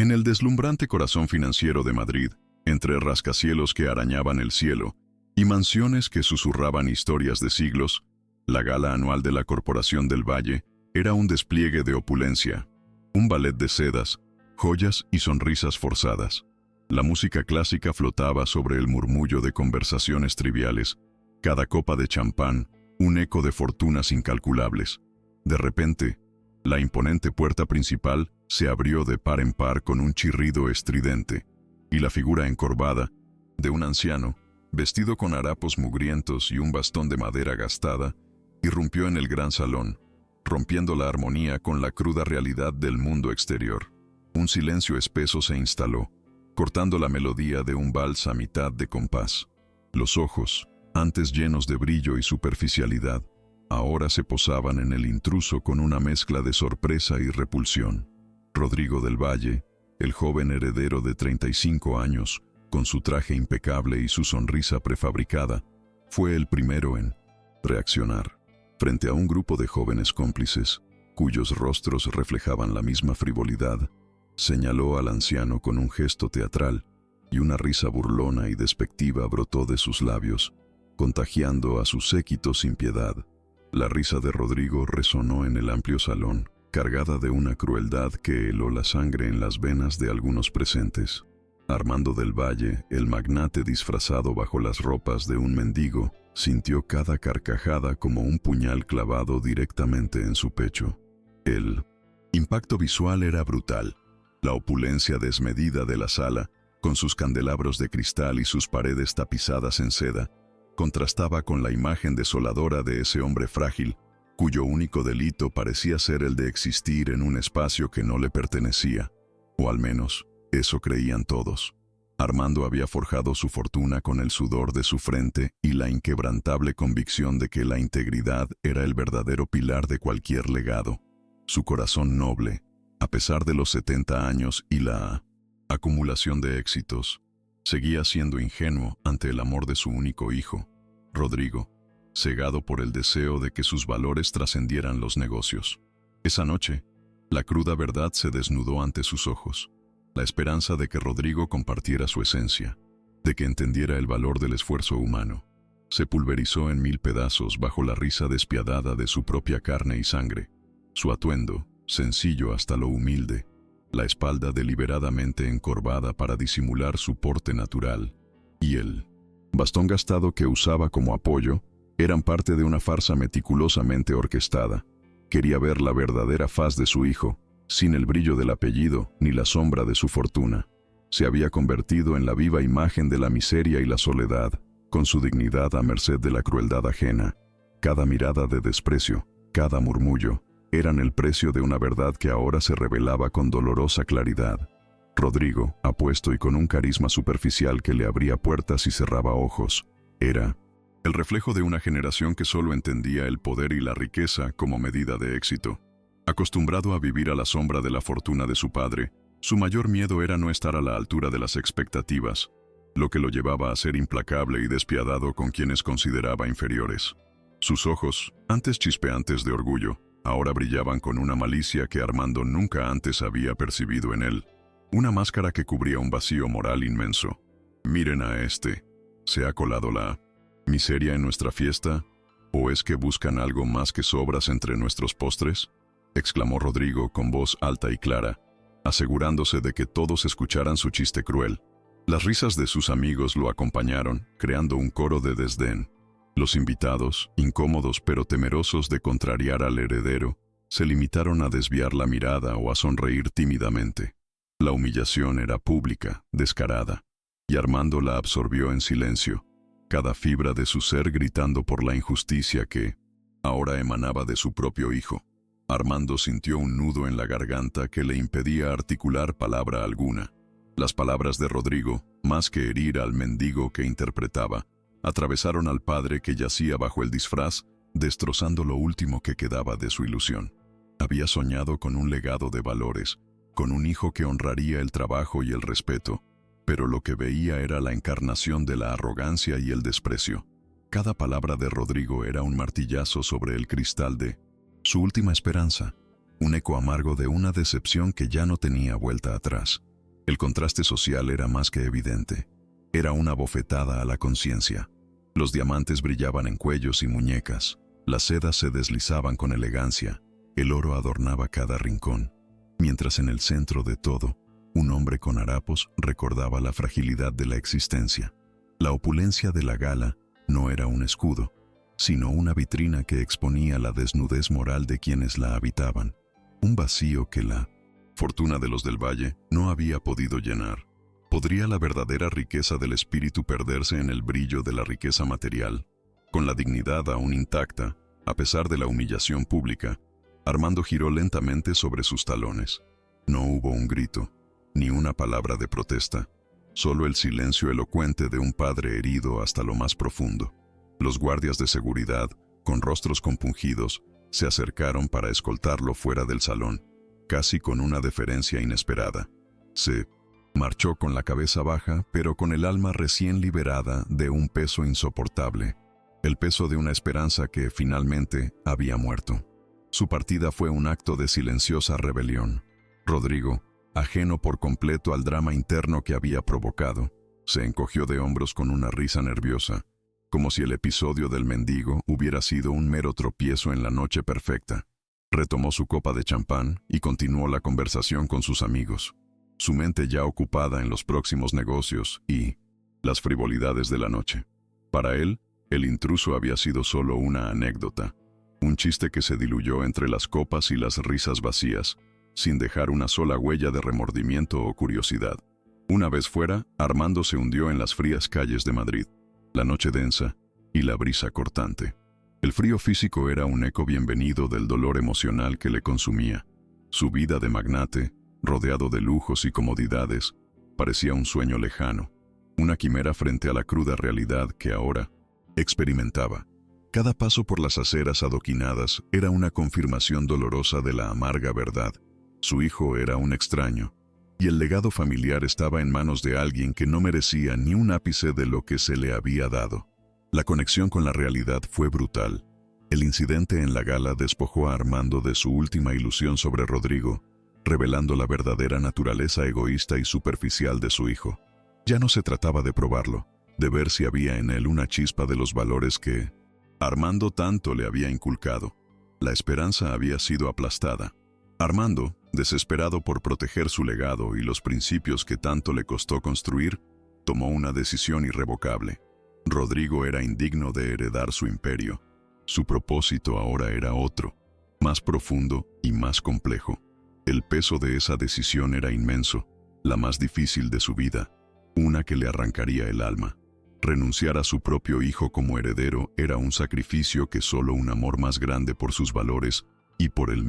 En el deslumbrante corazón financiero de Madrid, entre rascacielos que arañaban el cielo y mansiones que susurraban historias de siglos, la gala anual de la Corporación del Valle era un despliegue de opulencia, un ballet de sedas, joyas y sonrisas forzadas. La música clásica flotaba sobre el murmullo de conversaciones triviales, cada copa de champán, un eco de fortunas incalculables. De repente, la imponente puerta principal se abrió de par en par con un chirrido estridente, y la figura encorvada de un anciano, vestido con harapos mugrientos y un bastón de madera gastada, irrumpió en el gran salón, rompiendo la armonía con la cruda realidad del mundo exterior. Un silencio espeso se instaló, cortando la melodía de un vals a mitad de compás. Los ojos, antes llenos de brillo y superficialidad, ahora se posaban en el intruso con una mezcla de sorpresa y repulsión. Rodrigo del Valle, el joven heredero de 35 años, con su traje impecable y su sonrisa prefabricada, fue el primero en reaccionar. Frente a un grupo de jóvenes cómplices, cuyos rostros reflejaban la misma frivolidad, señaló al anciano con un gesto teatral, y una risa burlona y despectiva brotó de sus labios, contagiando a su séquito sin piedad. La risa de Rodrigo resonó en el amplio salón, cargada de una crueldad que heló la sangre en las venas de algunos presentes. Armando del Valle, el magnate disfrazado bajo las ropas de un mendigo, sintió cada carcajada como un puñal clavado directamente en su pecho. El impacto visual era brutal. La opulencia desmedida de la sala, con sus candelabros de cristal y sus paredes tapizadas en seda, contrastaba con la imagen desoladora de ese hombre frágil, cuyo único delito parecía ser el de existir en un espacio que no le pertenecía, o al menos, eso creían todos. Armando había forjado su fortuna con el sudor de su frente y la inquebrantable convicción de que la integridad era el verdadero pilar de cualquier legado. Su corazón noble, a pesar de los 70 años y la acumulación de éxitos, seguía siendo ingenuo ante el amor de su único hijo, Rodrigo, cegado por el deseo de que sus valores trascendieran los negocios. Esa noche, la cruda verdad se desnudó ante sus ojos. La esperanza de que Rodrigo compartiera su esencia, de que entendiera el valor del esfuerzo humano, se pulverizó en 1000 pedazos bajo la risa despiadada de su propia carne y sangre. Su atuendo, sencillo hasta lo humilde, la espalda deliberadamente encorvada para disimular su porte natural, y el bastón gastado que usaba como apoyo, eran parte de una farsa meticulosamente orquestada. Quería ver la verdadera faz de su hijo, sin el brillo del apellido ni la sombra de su fortuna. Se había convertido en la viva imagen de la miseria y la soledad, con su dignidad a merced de la crueldad ajena. Cada mirada de desprecio, cada murmullo, eran el precio de una verdad que ahora se revelaba con dolorosa claridad. Rodrigo, apuesto y con un carisma superficial que le abría puertas y cerraba ojos, era el reflejo de una generación que solo entendía el poder y la riqueza como medida de éxito. Acostumbrado a vivir a la sombra de la fortuna de su padre, su mayor miedo era no estar a la altura de las expectativas, lo que lo llevaba a ser implacable y despiadado con quienes consideraba inferiores. Sus ojos, antes chispeantes de orgullo, ahora brillaban con una malicia que Armando nunca antes había percibido en él. Una máscara que cubría un vacío moral inmenso. «Miren a este. ¿Se ha colado la miseria en nuestra fiesta? ¿O es que buscan algo más que sobras entre nuestros postres?», exclamó Rodrigo con voz alta y clara, asegurándose de que todos escucharan su chiste cruel. Las risas de sus amigos lo acompañaron, creando un coro de desdén. Los invitados, incómodos pero temerosos de contrariar al heredero, se limitaron a desviar la mirada o a sonreír tímidamente. La humillación era pública, descarada, y Armando la absorbió en silencio, cada fibra de su ser gritando por la injusticia que ahora emanaba de su propio hijo. Armando sintió un nudo en la garganta que le impedía articular palabra alguna. Las palabras de Rodrigo, más que herir al mendigo que interpretaba, atravesaron al padre que yacía bajo el disfraz, destrozando lo último que quedaba de su ilusión. Había soñado con un legado de valores, con un hijo que honraría el trabajo y el respeto, pero lo que veía era la encarnación de la arrogancia y el desprecio. Cada palabra de Rodrigo era un martillazo sobre el cristal de su última esperanza, un eco amargo de una decepción que ya no tenía vuelta atrás. El contraste social era más que evidente. Era una bofetada a la conciencia. Los diamantes brillaban en cuellos y muñecas, las sedas se deslizaban con elegancia, el oro adornaba cada rincón, mientras en el centro de todo, un hombre con harapos recordaba la fragilidad de la existencia. La opulencia de la gala no era un escudo, sino una vitrina que exponía la desnudez moral de quienes la habitaban, un vacío que la fortuna de los del valle no había podido llenar. ¿Podría la verdadera riqueza del espíritu perderse en el brillo de la riqueza material? Con la dignidad aún intacta, a pesar de la humillación pública, Armando giró lentamente sobre sus talones. No hubo un grito, ni una palabra de protesta, solo el silencio elocuente de un padre herido hasta lo más profundo. Los guardias de seguridad, con rostros compungidos, se acercaron para escoltarlo fuera del salón, casi con una deferencia inesperada. Se marchó con la cabeza baja, pero con el alma recién liberada de un peso insoportable, el peso de una esperanza que finalmente había muerto. Su partida fue un acto de silenciosa rebelión. Rodrigo, ajeno por completo al drama interno que había provocado, se encogió de hombros con una risa nerviosa, como si el episodio del mendigo hubiera sido un mero tropiezo en la noche perfecta. Retomó su copa de champán y continuó la conversación con sus amigos, su mente ya ocupada en los próximos negocios y las frivolidades de la noche. Para él, el intruso había sido solo una anécdota, un chiste que se diluyó entre las copas y las risas vacías, sin dejar una sola huella de remordimiento o curiosidad. Una vez fuera, Armando se hundió en las frías calles de Madrid, la noche densa y la brisa cortante. El frío físico era un eco bienvenido del dolor emocional que le consumía. Su vida de magnate, rodeado de lujos y comodidades, parecía un sueño lejano, una quimera frente a la cruda realidad que ahora experimentaba. Cada paso por las aceras adoquinadas era una confirmación dolorosa de la amarga verdad. Su hijo era un extraño, y el legado familiar estaba en manos de alguien que no merecía ni un ápice de lo que se le había dado. La conexión con la realidad fue brutal. El incidente en la gala despojó a Armando de su última ilusión sobre Rodrigo, revelando la verdadera naturaleza egoísta y superficial de su hijo. Ya no se trataba de probarlo, de ver si había en él una chispa de los valores que Armando tanto le había inculcado. La esperanza había sido aplastada. Armando, desesperado por proteger su legado y los principios que tanto le costó construir, tomó una decisión irrevocable. Rodrigo era indigno de heredar su imperio. Su propósito ahora era otro, más profundo y más complejo. El peso de esa decisión era inmenso, la más difícil de su vida, una que le arrancaría el alma. Renunciar a su propio hijo como heredero era un sacrificio que solo un amor más grande por sus valores y por el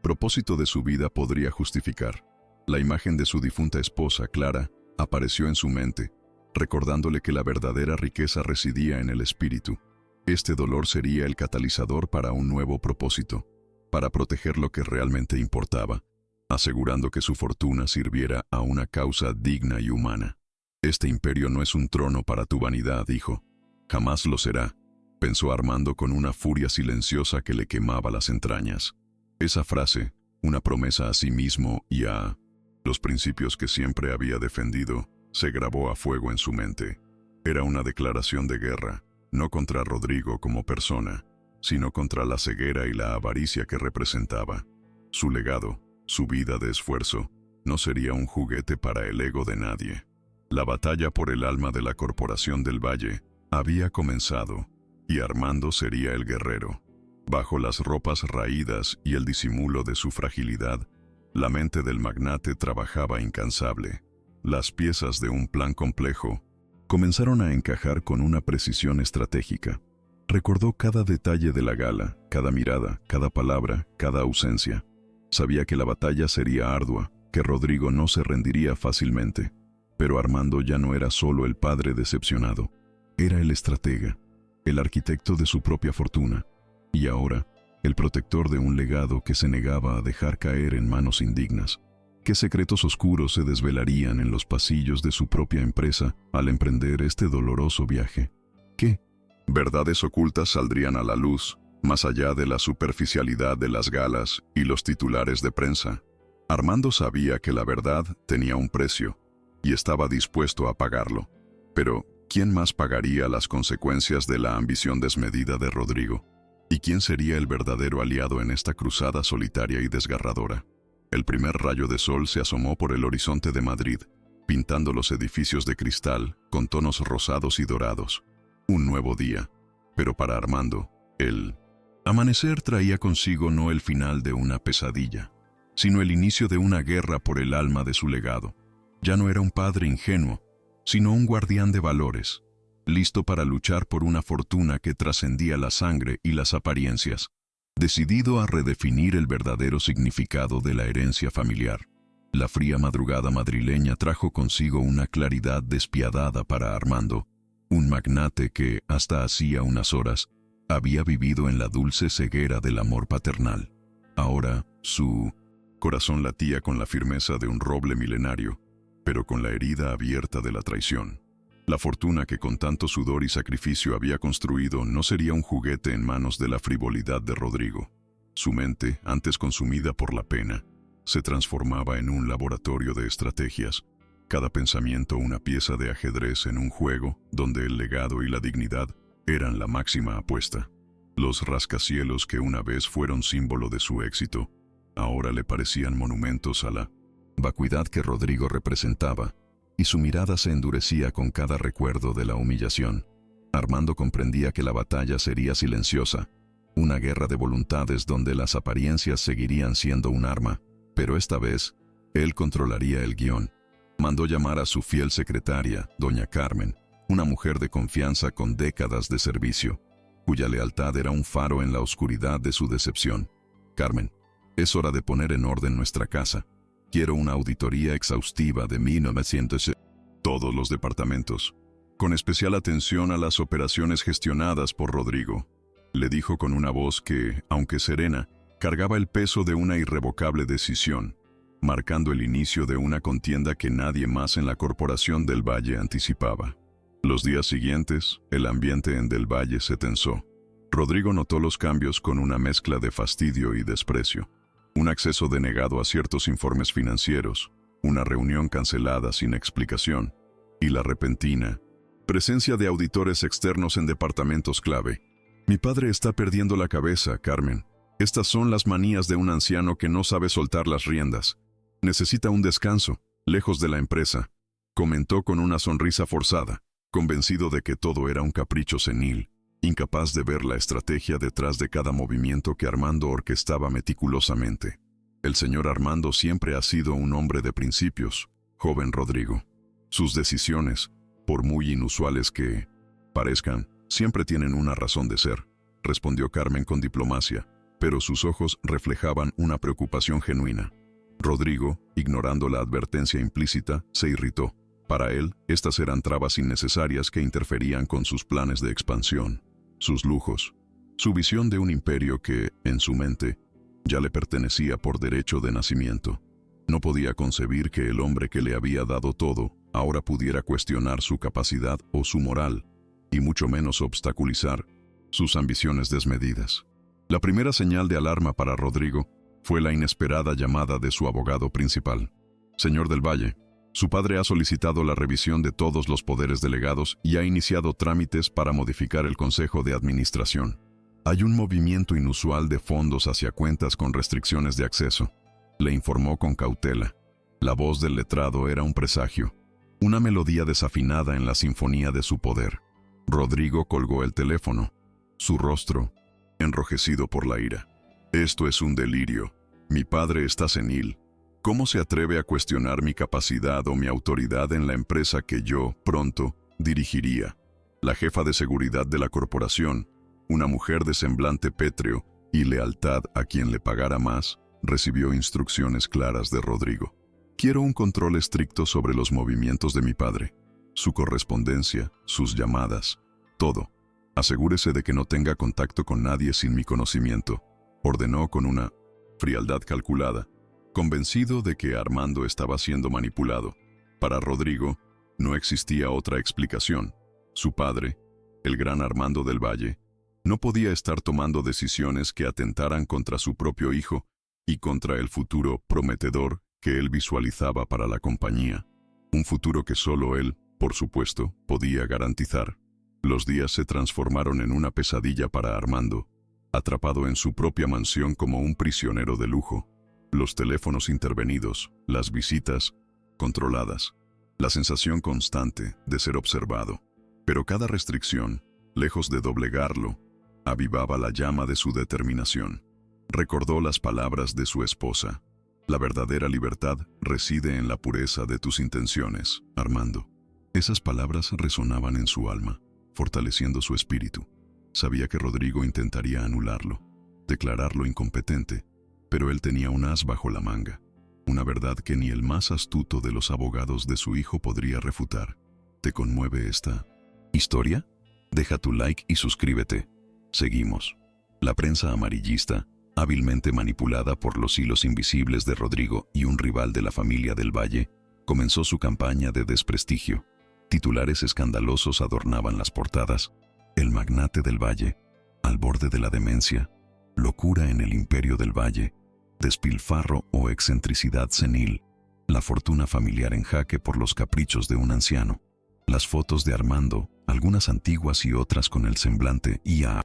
propósito de su vida podría justificar. La imagen de su difunta esposa, Clara, apareció en su mente, recordándole que la verdadera riqueza residía en el espíritu. Este dolor sería el catalizador para un nuevo propósito, para proteger lo que realmente importaba, asegurando que su fortuna sirviera a una causa digna y humana. Este imperio no es un trono para tu vanidad, hijo. Jamás lo será, pensó Armando con una furia silenciosa que le quemaba las entrañas. Esa frase, una promesa a sí mismo y a los principios que siempre había defendido, se grabó a fuego en su mente. Era una declaración de guerra, no contra Rodrigo como persona, sino contra la ceguera y la avaricia que representaba. Su legado, su vida de esfuerzo, no sería un juguete para el ego de nadie. La batalla por el alma de la Corporación del Valle había comenzado, y Armando sería el guerrero. Bajo las ropas raídas y el disimulo de su fragilidad, la mente del magnate trabajaba incansable. Las piezas de un plan complejo comenzaron a encajar con una precisión estratégica. Recordó cada detalle de la gala, cada mirada, cada palabra, cada ausencia. Sabía que la batalla sería ardua, que Rodrigo no se rendiría fácilmente. Pero Armando ya no era solo el padre decepcionado, era el estratega, el arquitecto de su propia fortuna, y ahora, el protector de un legado que se negaba a dejar caer en manos indignas. ¿Qué secretos oscuros se desvelarían en los pasillos de su propia empresa al emprender este doloroso viaje? ¿Qué verdades ocultas saldrían a la luz, más allá de la superficialidad de las galas y los titulares de prensa? Armando sabía que la verdad tenía un precio y estaba dispuesto a pagarlo. Pero, ¿quién más pagaría las consecuencias de la ambición desmedida de Rodrigo? ¿Y quién sería el verdadero aliado en esta cruzada solitaria y desgarradora? El primer rayo de sol se asomó por el horizonte de Madrid, pintando los edificios de cristal con tonos rosados y dorados. Un nuevo día. Pero para Armando, el amanecer traía consigo no el final de una pesadilla, sino el inicio de una guerra por el alma de su legado. Ya no era un padre ingenuo, sino un guardián de valores, listo para luchar por una fortuna que trascendía la sangre y las apariencias, decidido a redefinir el verdadero significado de la herencia familiar. La fría madrugada madrileña trajo consigo una claridad despiadada para Armando, un magnate que, hasta hacía unas horas, había vivido en la dulce ceguera del amor paternal. Ahora, su corazón latía con la firmeza de un roble milenario, pero con la herida abierta de la traición. La fortuna que con tanto sudor y sacrificio había construido no sería un juguete en manos de la frivolidad de Rodrigo. Su mente, antes consumida por la pena, se transformaba en un laboratorio de estrategias, cada pensamiento una pieza de ajedrez en un juego donde el legado y la dignidad eran la máxima apuesta. Los rascacielos que una vez fueron símbolo de su éxito, ahora le parecían monumentos a la vacuidad que Rodrigo representaba, y su mirada se endurecía con cada recuerdo de la humillación. Armando comprendía que la batalla sería silenciosa, una guerra de voluntades donde las apariencias seguirían siendo un arma, pero esta vez, él controlaría el guión. Mandó llamar a su fiel secretaria, doña Carmen, una mujer de confianza con décadas de servicio, cuya lealtad era un faro en la oscuridad de su decepción. Carmen, es hora de poner en orden nuestra casa. Quiero una auditoría exhaustiva de 1900. Todos los departamentos, con especial atención a las operaciones gestionadas por Rodrigo, le dijo con una voz que, aunque serena, cargaba el peso de una irrevocable decisión, marcando el inicio de una contienda que nadie más en la Corporación del Valle anticipaba. Los días siguientes, el ambiente en Del Valle se tensó. Rodrigo notó los cambios con una mezcla de fastidio y desprecio. Un acceso denegado a ciertos informes financieros, una reunión cancelada sin explicación, y la repentina presencia de auditores externos en departamentos clave. Mi padre está perdiendo la cabeza, Carmen. Estas son las manías de un anciano que no sabe soltar las riendas. Necesita un descanso, lejos de la empresa, comentó con una sonrisa forzada, convencido de que todo era un capricho senil, incapaz de ver la estrategia detrás de cada movimiento que Armando orquestaba meticulosamente. El señor Armando siempre ha sido un hombre de principios, joven Rodrigo. Sus decisiones, por muy inusuales que parezcan, siempre tienen una razón de ser, respondió Carmen con diplomacia, pero sus ojos reflejaban una preocupación genuina. Rodrigo, ignorando la advertencia implícita, se irritó. Para él, estas eran trabas innecesarias que interferían con sus planes de expansión, sus lujos, su visión de un imperio que, en su mente, ya le pertenecía por derecho de nacimiento. No podía concebir que el hombre que le había dado todo ahora pudiera cuestionar su capacidad o su moral, y mucho menos obstaculizar sus ambiciones desmedidas. La primera señal de alarma para Rodrigo fue la inesperada llamada de su abogado principal. Señor del Valle, su padre ha solicitado la revisión de todos los poderes delegados y ha iniciado trámites para modificar el Consejo de Administración. Hay un movimiento inusual de fondos hacia cuentas con restricciones de acceso, le informó con cautela. La voz del letrado era un presagio, una melodía desafinada en la sinfonía de su poder. Rodrigo colgó el teléfono, su rostro enrojecido por la ira. Esto es un delirio. Mi padre está senil. ¿Cómo se atreve a cuestionar mi capacidad o mi autoridad en la empresa que yo, pronto, dirigiría? La jefa de seguridad de la corporación, una mujer de semblante pétreo y lealtad a quien le pagara más, recibió instrucciones claras de Rodrigo. Quiero un control estricto sobre los movimientos de mi padre, su correspondencia, sus llamadas, todo. Asegúrese de que no tenga contacto con nadie sin mi conocimiento, ordenó con una frialdad calculada, convencido de que Armando estaba siendo manipulado. Para Rodrigo, no existía otra explicación. Su padre, el gran Armando del Valle, no podía estar tomando decisiones que atentaran contra su propio hijo y contra el futuro prometedor que él visualizaba para la compañía. Un futuro que solo él, por supuesto, podía garantizar. Los días se transformaron en una pesadilla para Armando, atrapado en su propia mansión como un prisionero de lujo. Los teléfonos intervenidos, las visitas controladas, la sensación constante de ser observado. Pero cada restricción, lejos de doblegarlo, avivaba la llama de su determinación. Recordó las palabras de su esposa. La verdadera libertad reside en la pureza de tus intenciones, Armando. Esas palabras resonaban en su alma, fortaleciendo su espíritu. Sabía que Rodrigo intentaría anularlo, declararlo incompetente, pero él tenía un as bajo la manga, una verdad que ni el más astuto de los abogados de su hijo podría refutar. ¿Te conmueve esta historia? Deja tu like y suscríbete. Seguimos. La prensa amarillista, hábilmente manipulada por los hilos invisibles de Rodrigo y un rival de la familia del Valle, comenzó su campaña de desprestigio. Titulares escandalosos adornaban las portadas. El magnate del Valle, al borde de la demencia, locura en el imperio del Valle, despilfarro o excentricidad senil, la fortuna familiar en jaque por los caprichos de un anciano. Las fotos de Armando, algunas antiguas y otras con el semblante ya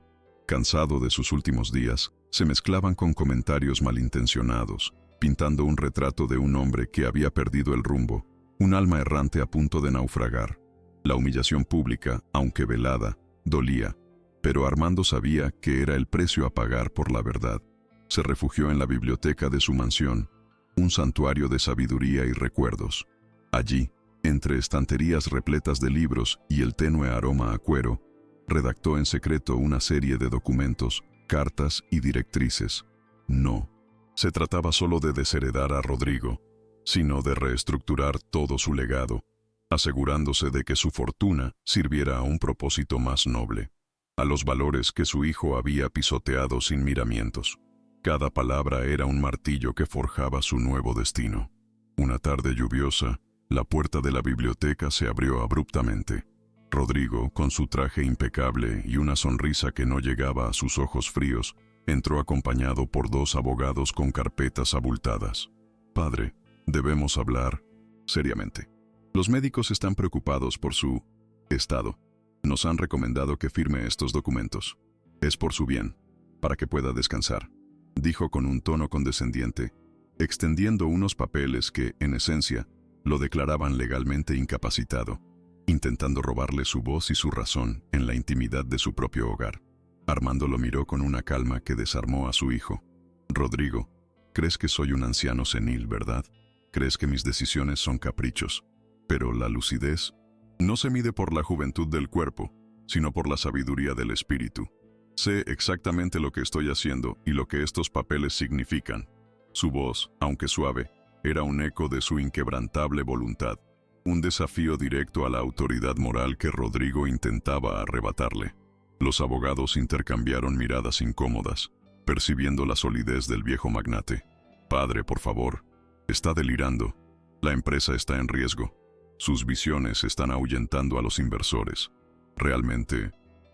cansado de sus últimos días, se mezclaban con comentarios malintencionados, pintando un retrato de un hombre que había perdido el rumbo, un alma errante a punto de naufragar. La humillación pública, aunque velada, dolía, pero Armando sabía que era el precio a pagar por la verdad. Se refugió en la biblioteca de su mansión, un santuario de sabiduría y recuerdos. Allí, entre estanterías repletas de libros y el tenue aroma a cuero, redactó en secreto una serie de documentos, cartas y directrices. No se trataba solo de desheredar a Rodrigo, sino de reestructurar todo su legado, asegurándose de que su fortuna sirviera a un propósito más noble, a los valores que su hijo había pisoteado sin miramientos. Cada palabra era un martillo que forjaba su nuevo destino. Una tarde lluviosa, la puerta de la biblioteca se abrió abruptamente. Rodrigo, con su traje impecable y una sonrisa que no llegaba a sus ojos fríos, entró acompañado por dos abogados con carpetas abultadas. «Padre, debemos hablar seriamente. Los médicos están preocupados por su estado. Nos han recomendado que firme estos documentos. Es por su bien, para que pueda descansar», dijo con un tono condescendiente, extendiendo unos papeles que, en esencia, lo declaraban legalmente incapacitado, intentando robarle su voz y su razón en la intimidad de su propio hogar. Armando lo miró con una calma que desarmó a su hijo. «Rodrigo, crees que soy un anciano senil, ¿verdad? Crees que mis decisiones son caprichos. Pero la lucidez no se mide por la juventud del cuerpo, sino por la sabiduría del espíritu. Sé exactamente lo que estoy haciendo y lo que estos papeles significan». Su voz, aunque suave, era un eco de su inquebrantable voluntad, un desafío directo a la autoridad moral que Rodrigo intentaba arrebatarle. Los abogados intercambiaron miradas incómodas, percibiendo la solidez del viejo magnate. «Padre, por favor, está delirando. La empresa está en riesgo. Sus visiones están ahuyentando a los inversores. ¿Realmente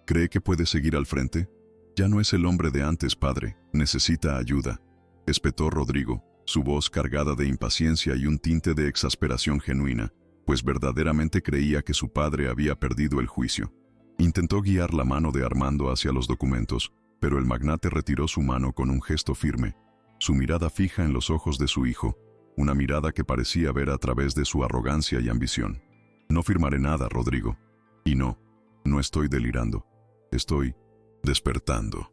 cree que puede seguir al frente? Ya no es el hombre de antes, padre. Necesita ayuda», espetó Rodrigo, su voz cargada de impaciencia y un tinte de exasperación genuina, pues verdaderamente creía que su padre había perdido el juicio. Intentó guiar la mano de Armando hacia los documentos, pero el magnate retiró su mano con un gesto firme, su mirada fija en los ojos de su hijo, una mirada que parecía ver a través de su arrogancia y ambición. «No firmaré nada, Rodrigo. Y no estoy delirando. Estoy despertando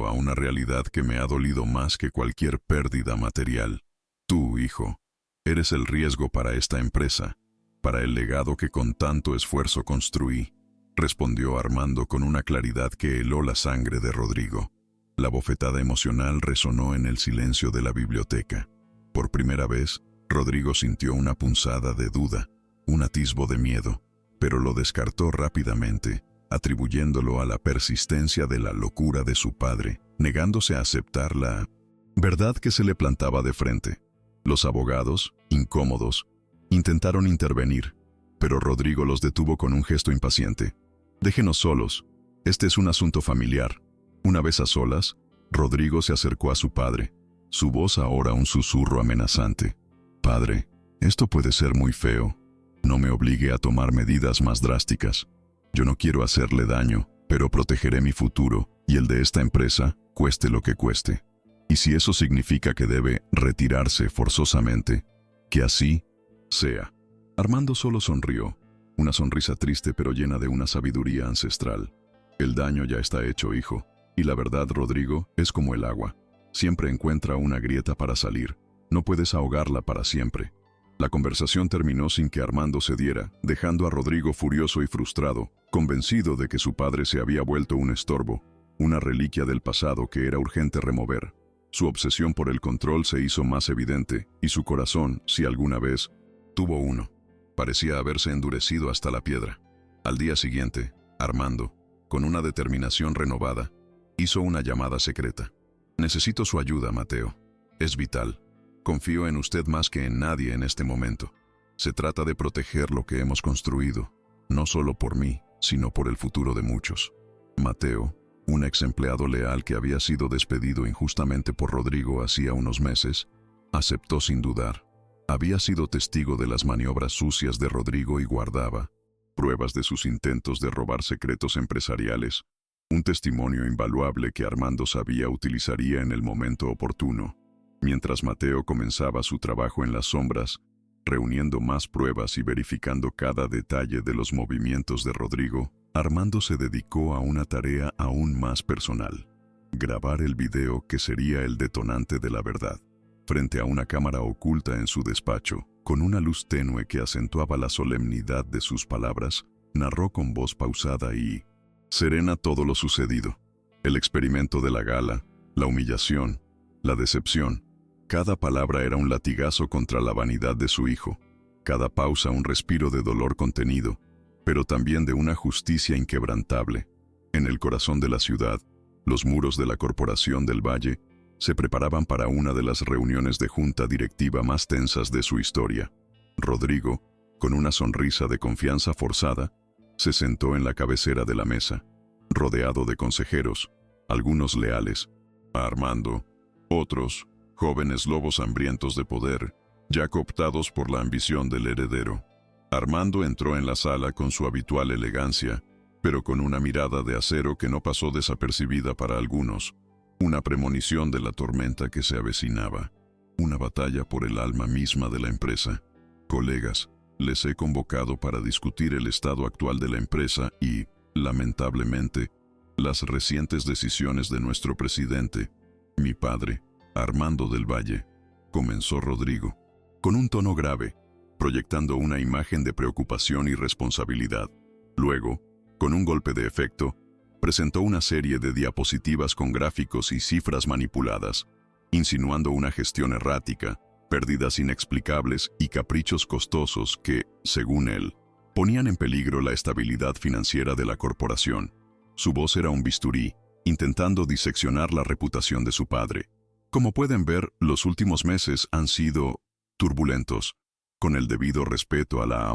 a una realidad que me ha dolido más que cualquier pérdida material. Tú, hijo, eres el riesgo para esta empresa, para el legado que con tanto esfuerzo construí», respondió Armando con una claridad que heló la sangre de Rodrigo. La bofetada emocional resonó en el silencio de la biblioteca. Por primera vez, Rodrigo sintió una punzada de duda, un atisbo de miedo, pero lo descartó rápidamente, atribuyéndolo a la persistencia de la locura de su padre, negándose a aceptar la verdad que se le plantaba de frente. Los abogados, incómodos, intentaron intervenir, pero Rodrigo los detuvo con un gesto impaciente. «Déjenos solos. Este es un asunto familiar». Una vez a solas, Rodrigo se acercó a su padre. Su voz ahora un susurro amenazante. Padre, esto puede ser muy feo. No me obligue a tomar medidas más drásticas. Yo no quiero hacerle daño, pero protegeré mi futuro y el de esta empresa, cueste lo que cueste. Y si eso significa que debe retirarse forzosamente, que así sea. Armando solo sonrió, una sonrisa triste pero llena de una sabiduría ancestral. El daño ya está hecho, hijo, y la verdad, Rodrigo, es como el agua. Siempre encuentra una grieta para salir. No puedes ahogarla para siempre. La conversación terminó sin que Armando cediera, dejando a Rodrigo furioso y frustrado, convencido de que su padre se había vuelto un estorbo, una reliquia del pasado que era urgente remover. Su obsesión por el control se hizo más evidente, y su corazón, si alguna vez tuvo uno, parecía haberse endurecido hasta la piedra. Al día siguiente, Armando, con una determinación renovada, hizo una llamada secreta. Necesito su ayuda, Mateo. Es vital. Confío en usted más que en nadie en este momento. Se trata de proteger lo que hemos construido, no solo por mí, sino por el futuro de muchos. Mateo, un ex empleado leal que había sido despedido injustamente por Rodrigo hacía unos meses, aceptó sin dudar. Había sido testigo de las maniobras sucias de Rodrigo y guardaba pruebas de sus intentos de robar secretos empresariales, un testimonio invaluable que Armando sabía utilizaría en el momento oportuno. Mientras Mateo comenzaba su trabajo en las sombras, reuniendo más pruebas y verificando cada detalle de los movimientos de Rodrigo, Armando se dedicó a una tarea aún más personal: grabar el video que sería el detonante de la verdad. Frente a una cámara oculta en su despacho, con una luz tenue que acentuaba la solemnidad de sus palabras, narró con voz pausada y serena todo lo sucedido. El experimento de la gala, la humillación, la decepción. Cada palabra era un latigazo contra la vanidad de su hijo, cada pausa un respiro de dolor contenido, pero también de una justicia inquebrantable. En el corazón de la ciudad, los muros de la Corporación del Valle se preparaban para una de las reuniones de junta directiva más tensas de su historia. Rodrigo, con una sonrisa de confianza forzada, se sentó en la cabecera de la mesa, rodeado de consejeros, algunos leales a Armando, otros jóvenes lobos hambrientos de poder, ya cooptados por la ambición del heredero. Armando entró en la sala con su habitual elegancia, pero con una mirada de acero que no pasó desapercibida para algunos, una premonición de la tormenta que se avecinaba, una batalla por el alma misma de la empresa. Colegas, les he convocado para discutir el estado actual de la empresa y, lamentablemente, las recientes decisiones de nuestro presidente, mi padre, Armando del Valle, comenzó Rodrigo, con un tono grave, proyectando una imagen de preocupación y responsabilidad. Luego, con un golpe de efecto, presentó una serie de diapositivas con gráficos y cifras manipuladas, insinuando una gestión errática, pérdidas inexplicables y caprichos costosos que, según él, ponían en peligro la estabilidad financiera de la corporación. Su voz era un bisturí, intentando diseccionar la reputación de su padre. Como pueden ver, los últimos meses han sido turbulentos. Con el debido respeto a la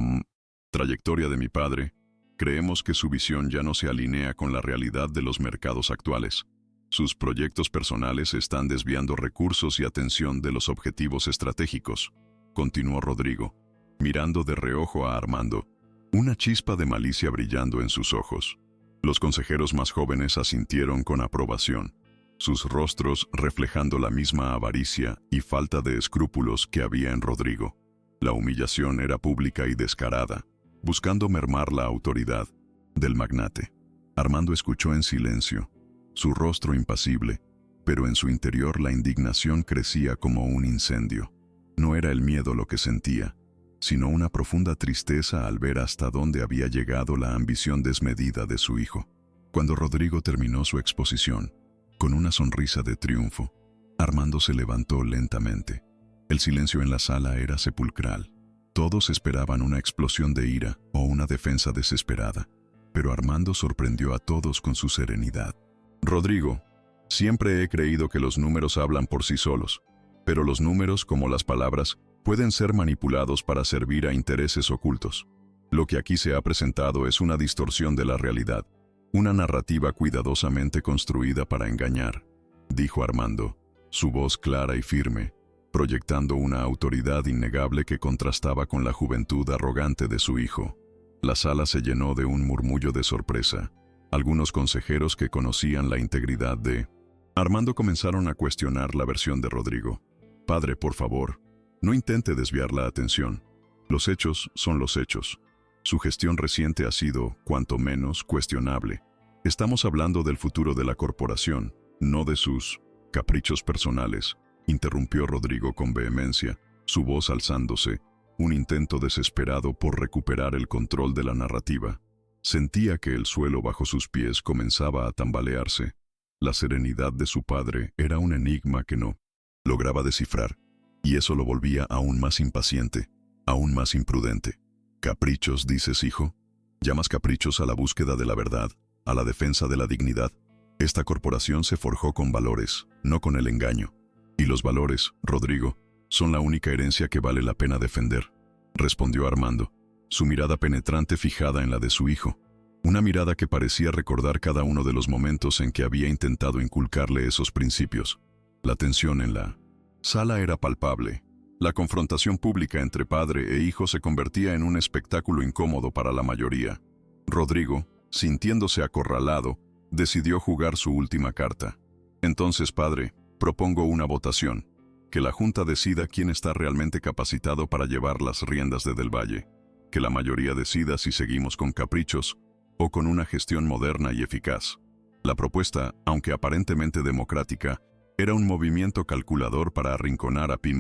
trayectoria de mi padre, creemos que su visión ya no se alinea con la realidad de los mercados actuales. Sus proyectos personales están desviando recursos y atención de los objetivos estratégicos, continuó Rodrigo, mirando de reojo a Armando, una chispa de malicia brillando en sus ojos. Los consejeros más jóvenes asintieron con aprobación, sus rostros reflejando la misma avaricia y falta de escrúpulos que había en Rodrigo. La humillación era pública y descarada, buscando mermar la autoridad del magnate. Armando escuchó en silencio, su rostro impasible, pero en su interior la indignación crecía como un incendio. No era el miedo lo que sentía, sino una profunda tristeza al ver hasta dónde había llegado la ambición desmedida de su hijo. Cuando Rodrigo terminó su exposición, con una sonrisa de triunfo, Armando se levantó lentamente. El silencio en la sala era sepulcral. Todos esperaban una explosión de ira o una defensa desesperada, pero Armando sorprendió a todos con su serenidad. Rodrigo, siempre he creído que los números hablan por sí solos, pero los números, como las palabras, pueden ser manipulados para servir a intereses ocultos. Lo que aquí se ha presentado es una distorsión de la realidad, una narrativa cuidadosamente construida para engañar, dijo Armando, su voz clara y firme, proyectando una autoridad innegable que contrastaba con la juventud arrogante de su hijo. La sala se llenó de un murmullo de sorpresa. Algunos consejeros que conocían la integridad de Armando comenzaron a cuestionar la versión de Rodrigo. «Padre, por favor, no intente desviar la atención. Los hechos son los hechos. Su gestión reciente ha sido, cuanto menos, cuestionable. Estamos hablando del futuro de la corporación, no de sus caprichos personales», interrumpió Rodrigo con vehemencia, su voz alzándose, un intento desesperado por recuperar el control de la narrativa. Sentía que el suelo bajo sus pies comenzaba a tambalearse. La serenidad de su padre era un enigma que no lograba descifrar, y eso lo volvía aún más impaciente, aún más imprudente. «¿Caprichos, dices, hijo? ¿Llamas caprichos a la búsqueda de la verdad, a la defensa de la dignidad? Esta corporación se forjó con valores, no con el engaño. Y los valores, Rodrigo, son la única herencia que vale la pena defender», respondió Armando, su mirada penetrante fijada en la de su hijo. Una mirada que parecía recordar cada uno de los momentos en que había intentado inculcarle esos principios. La tensión en la sala era palpable. La confrontación pública entre padre e hijo se convertía en un espectáculo incómodo para la mayoría. Rodrigo, sintiéndose acorralado, decidió jugar su última carta. «Entonces, padre, propongo una votación. Que la Junta decida quién está realmente capacitado para llevar las riendas de Del Valle. Que la mayoría decida si seguimos con caprichos o con una gestión moderna y eficaz». La propuesta, aunque aparentemente democrática, era un movimiento calculador para arrinconar a P.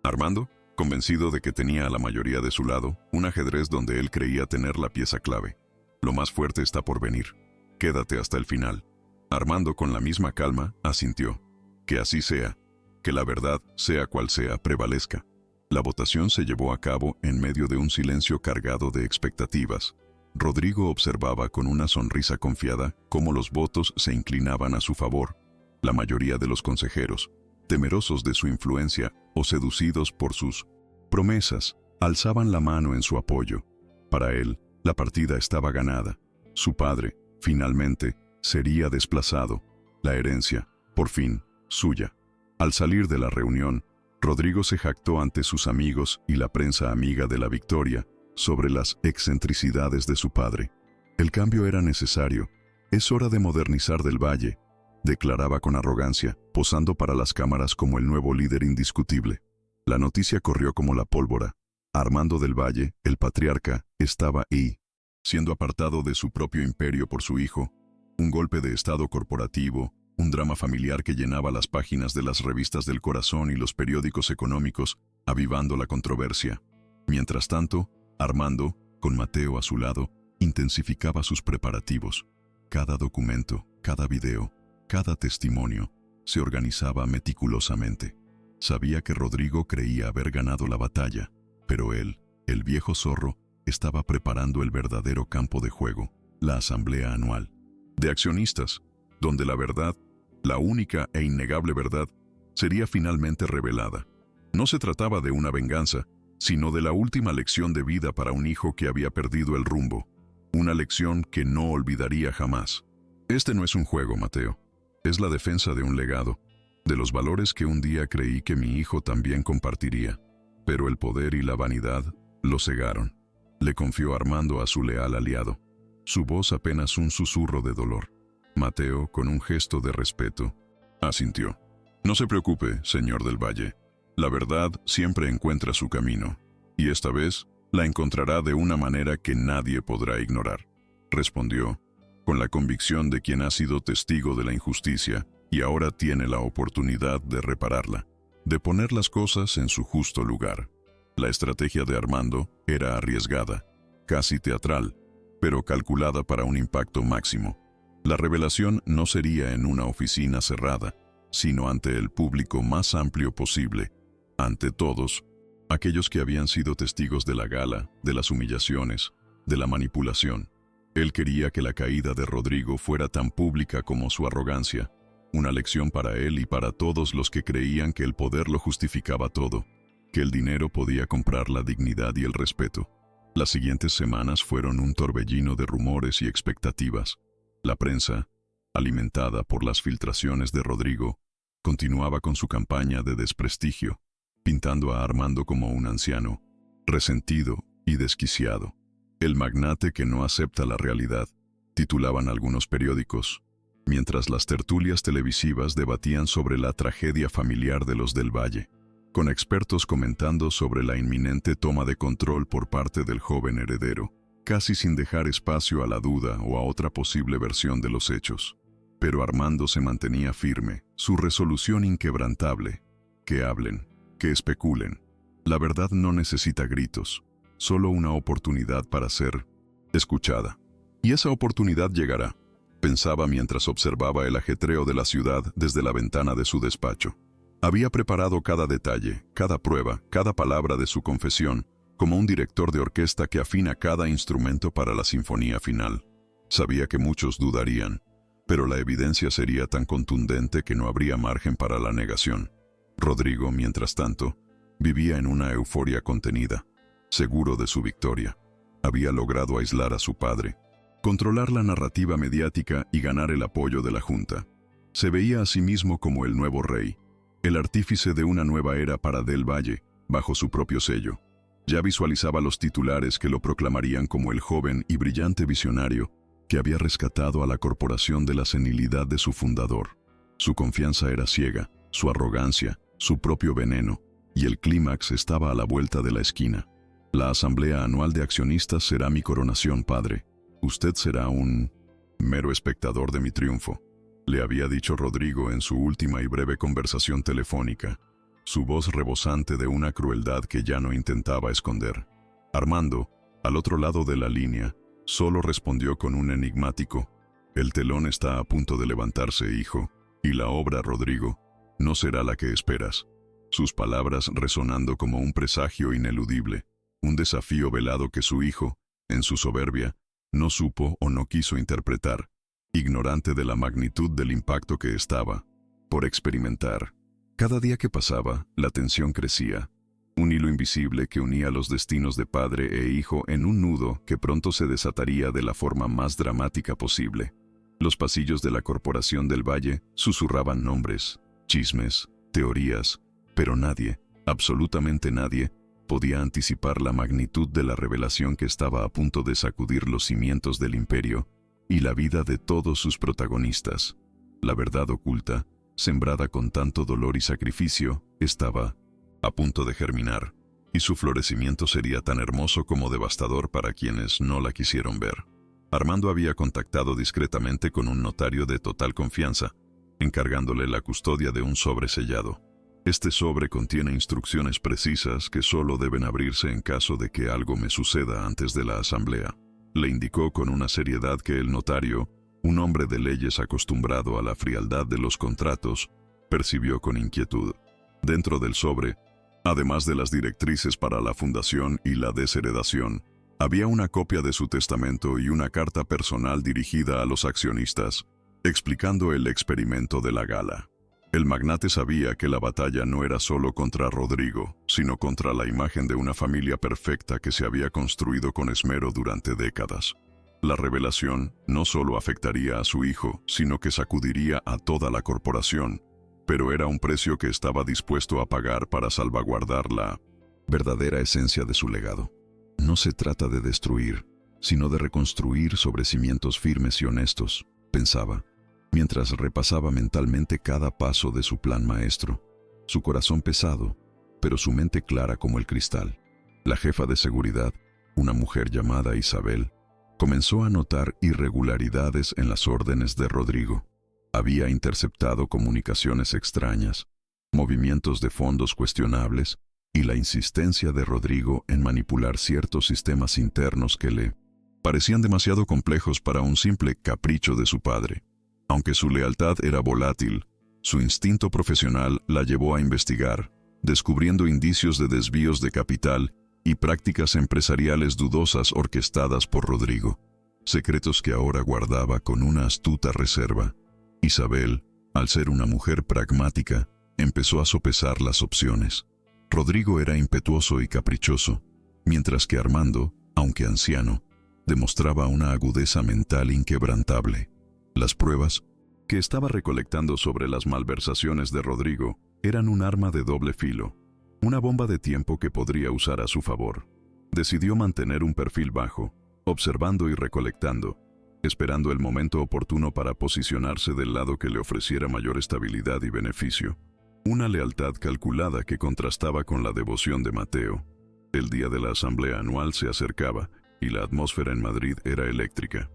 Armando, convencido de que tenía a la mayoría de su lado, un ajedrez donde él creía tener la pieza clave. «Lo más fuerte está por venir. Quédate hasta el final». Armando, con la misma calma, asintió. «Que así sea. Que la verdad, sea cual sea, prevalezca». La votación se llevó a cabo en medio de un silencio cargado de expectativas. Rodrigo observaba con una sonrisa confiada cómo los votos se inclinaban a su favor. La mayoría de los consejeros, temerosos de su influencia o seducidos por sus promesas, alzaban la mano en su apoyo. Para él, la partida estaba ganada. Su padre, finalmente, sería desplazado. La herencia, por fin, suya. Al salir de la reunión, Rodrigo se jactó ante sus amigos y la prensa amiga de la victoria sobre las excentricidades de su padre. «El cambio era necesario. Es hora de modernizar Del Valle», declaraba con arrogancia, posando para las cámaras como el nuevo líder indiscutible. La noticia corrió como la pólvora. Armando Del Valle, el patriarca, estaba ahí, siendo apartado de su propio imperio por su hijo. Un golpe de estado corporativo, un drama familiar que llenaba las páginas de las revistas del corazón y los periódicos económicos, avivando la controversia. Mientras tanto, Armando, con Mateo a su lado, intensificaba sus preparativos. Cada documento, cada video, cada testimonio, se organizaba meticulosamente. Sabía que Rodrigo creía haber ganado la batalla, pero él, el viejo zorro, estaba preparando el verdadero campo de juego, la asamblea anual de accionistas, donde la verdad, la única e innegable verdad, sería finalmente revelada. No se trataba de una venganza, sino de la última lección de vida para un hijo que había perdido el rumbo, una lección que no olvidaría jamás. «Este no es un juego, Mateo. Es la defensa de un legado, de los valores que un día creí que mi hijo también compartiría. Pero el poder y la vanidad lo cegaron», le confió Armando a su leal aliado, su voz apenas un susurro de dolor. Mateo, con un gesto de respeto, asintió. «No se preocupe, señor Del Valle. La verdad siempre encuentra su camino, y esta vez la encontrará de una manera que nadie podrá ignorar», respondió, con la convicción de quien ha sido testigo de la injusticia y ahora tiene la oportunidad de repararla, de poner las cosas en su justo lugar. La estrategia de Armando era arriesgada, casi teatral, pero calculada para un impacto máximo. La revelación no sería en una oficina cerrada, sino ante el público más amplio posible, ante todos, aquellos que habían sido testigos de la gala, de las humillaciones, de la manipulación. Él quería que la caída de Rodrigo fuera tan pública como su arrogancia, una lección para él y para todos los que creían que el poder lo justificaba todo, que el dinero podía comprar la dignidad y el respeto. Las siguientes semanas fueron un torbellino de rumores y expectativas. La prensa, alimentada por las filtraciones de Rodrigo, Continuaba con su campaña de desprestigio, pintando a Armando como un anciano, resentido y desquiciado. El magnate que no acepta la realidad, titulaban algunos periódicos, mientras las tertulias televisivas debatían sobre la tragedia familiar de los del Valle, con expertos comentando sobre la inminente toma de control por parte del joven heredero, casi sin dejar espacio a la duda o a otra posible versión de los hechos. Pero Armando se mantenía firme, su resolución inquebrantable. Que hablen, que especulen. La verdad no necesita gritos, solo una oportunidad para ser escuchada. Y esa oportunidad llegará, pensaba mientras observaba el ajetreo de la ciudad desde la ventana de su despacho. Había preparado cada detalle, cada prueba, cada palabra de su confesión, como un director de orquesta que afina cada instrumento para la sinfonía final. Sabía que muchos dudarían, pero la evidencia sería tan contundente que no habría margen para la negación. Rodrigo, mientras tanto, vivía en una euforia contenida, seguro de su victoria. Había logrado aislar a su padre, controlar la narrativa mediática y ganar el apoyo de la Junta. Se veía a sí mismo como el nuevo rey, el artífice de una nueva era para Del Valle, bajo su propio sello. Ya visualizaba los titulares que lo proclamarían como el joven y brillante visionario que había rescatado a la corporación de la senilidad de su fundador. Su confianza era ciega, su arrogancia, su propio veneno, y el clímax estaba a la vuelta de la esquina. La asamblea anual de accionistas será mi coronación, padre. Usted será un mero espectador de mi triunfo, le había dicho Rodrigo en su última y breve conversación telefónica, su voz rebosante de una crueldad que ya no intentaba esconder. Armando, al otro lado de la línea, solo respondió con un enigmático: «El telón está a punto de levantarse, hijo, y la obra, Rodrigo, no será la que esperas». Sus palabras resonando como un presagio ineludible, un desafío velado que su hijo, en su soberbia, no supo o no quiso interpretar, ignorante de la magnitud del impacto que estaba por experimentar. Cada día que pasaba, la tensión crecía, un hilo invisible que unía los destinos de padre e hijo en un nudo que pronto se desataría de la forma más dramática posible. Los pasillos de la Corporación del Valle susurraban nombres, chismes, teorías, pero nadie, absolutamente nadie, podía anticipar la magnitud de la revelación que estaba a punto de sacudir los cimientos del imperio y la vida de todos sus protagonistas. La verdad oculta, sembrada con tanto dolor y sacrificio, estaba a punto de germinar, y su florecimiento sería tan hermoso como devastador para quienes no la quisieron ver. Armando había contactado discretamente con un notario de total confianza, encargándole la custodia de un sobre sellado. Este sobre contiene instrucciones precisas que solo deben abrirse en caso de que algo me suceda antes de la asamblea. Le indicó con una seriedad que el notario, un hombre de leyes acostumbrado a la frialdad de los contratos, percibió con inquietud. Dentro del sobre, además de las directrices para la fundación y la desheredación, había una copia de su testamento y una carta personal dirigida a los accionistas, explicando el experimento de la gala. El magnate sabía que la batalla no era solo contra Rodrigo, sino contra la imagen de una familia perfecta que se había construido con esmero durante décadas. La revelación no solo afectaría a su hijo, sino que sacudiría a toda la corporación, pero era un precio que estaba dispuesto a pagar para salvaguardar la verdadera esencia de su legado. No se trata de destruir, sino de reconstruir sobre cimientos firmes y honestos, pensaba, mientras repasaba mentalmente cada paso de su plan maestro, su corazón pesado, pero su mente clara como el cristal. La jefa de seguridad, una mujer llamada Isabel, comenzó a notar irregularidades en las órdenes de Rodrigo. Había interceptado comunicaciones extrañas, movimientos de fondos cuestionables y la insistencia de Rodrigo en manipular ciertos sistemas internos que le parecían demasiado complejos para un simple capricho de su padre. Aunque su lealtad era volátil, su instinto profesional la llevó a investigar, descubriendo indicios de desvíos de capital y prácticas empresariales dudosas orquestadas por Rodrigo, secretos que ahora guardaba con una astuta reserva. Isabel, al ser una mujer pragmática, empezó a sopesar las opciones. Rodrigo era impetuoso y caprichoso, mientras que Armando, aunque anciano, demostraba una agudeza mental inquebrantable. Las pruebas que estaba recolectando sobre las malversaciones de Rodrigo eran un arma de doble filo, una bomba de tiempo que podría usar a su favor. Decidió mantener un perfil bajo, observando y recolectando, esperando el momento oportuno para posicionarse del lado que le ofreciera mayor estabilidad y beneficio. Una lealtad calculada que contrastaba con la devoción de Mateo. El día de la asamblea anual se acercaba y la atmósfera en Madrid era eléctrica.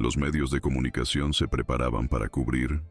Los medios de comunicación se preparaban para cubrir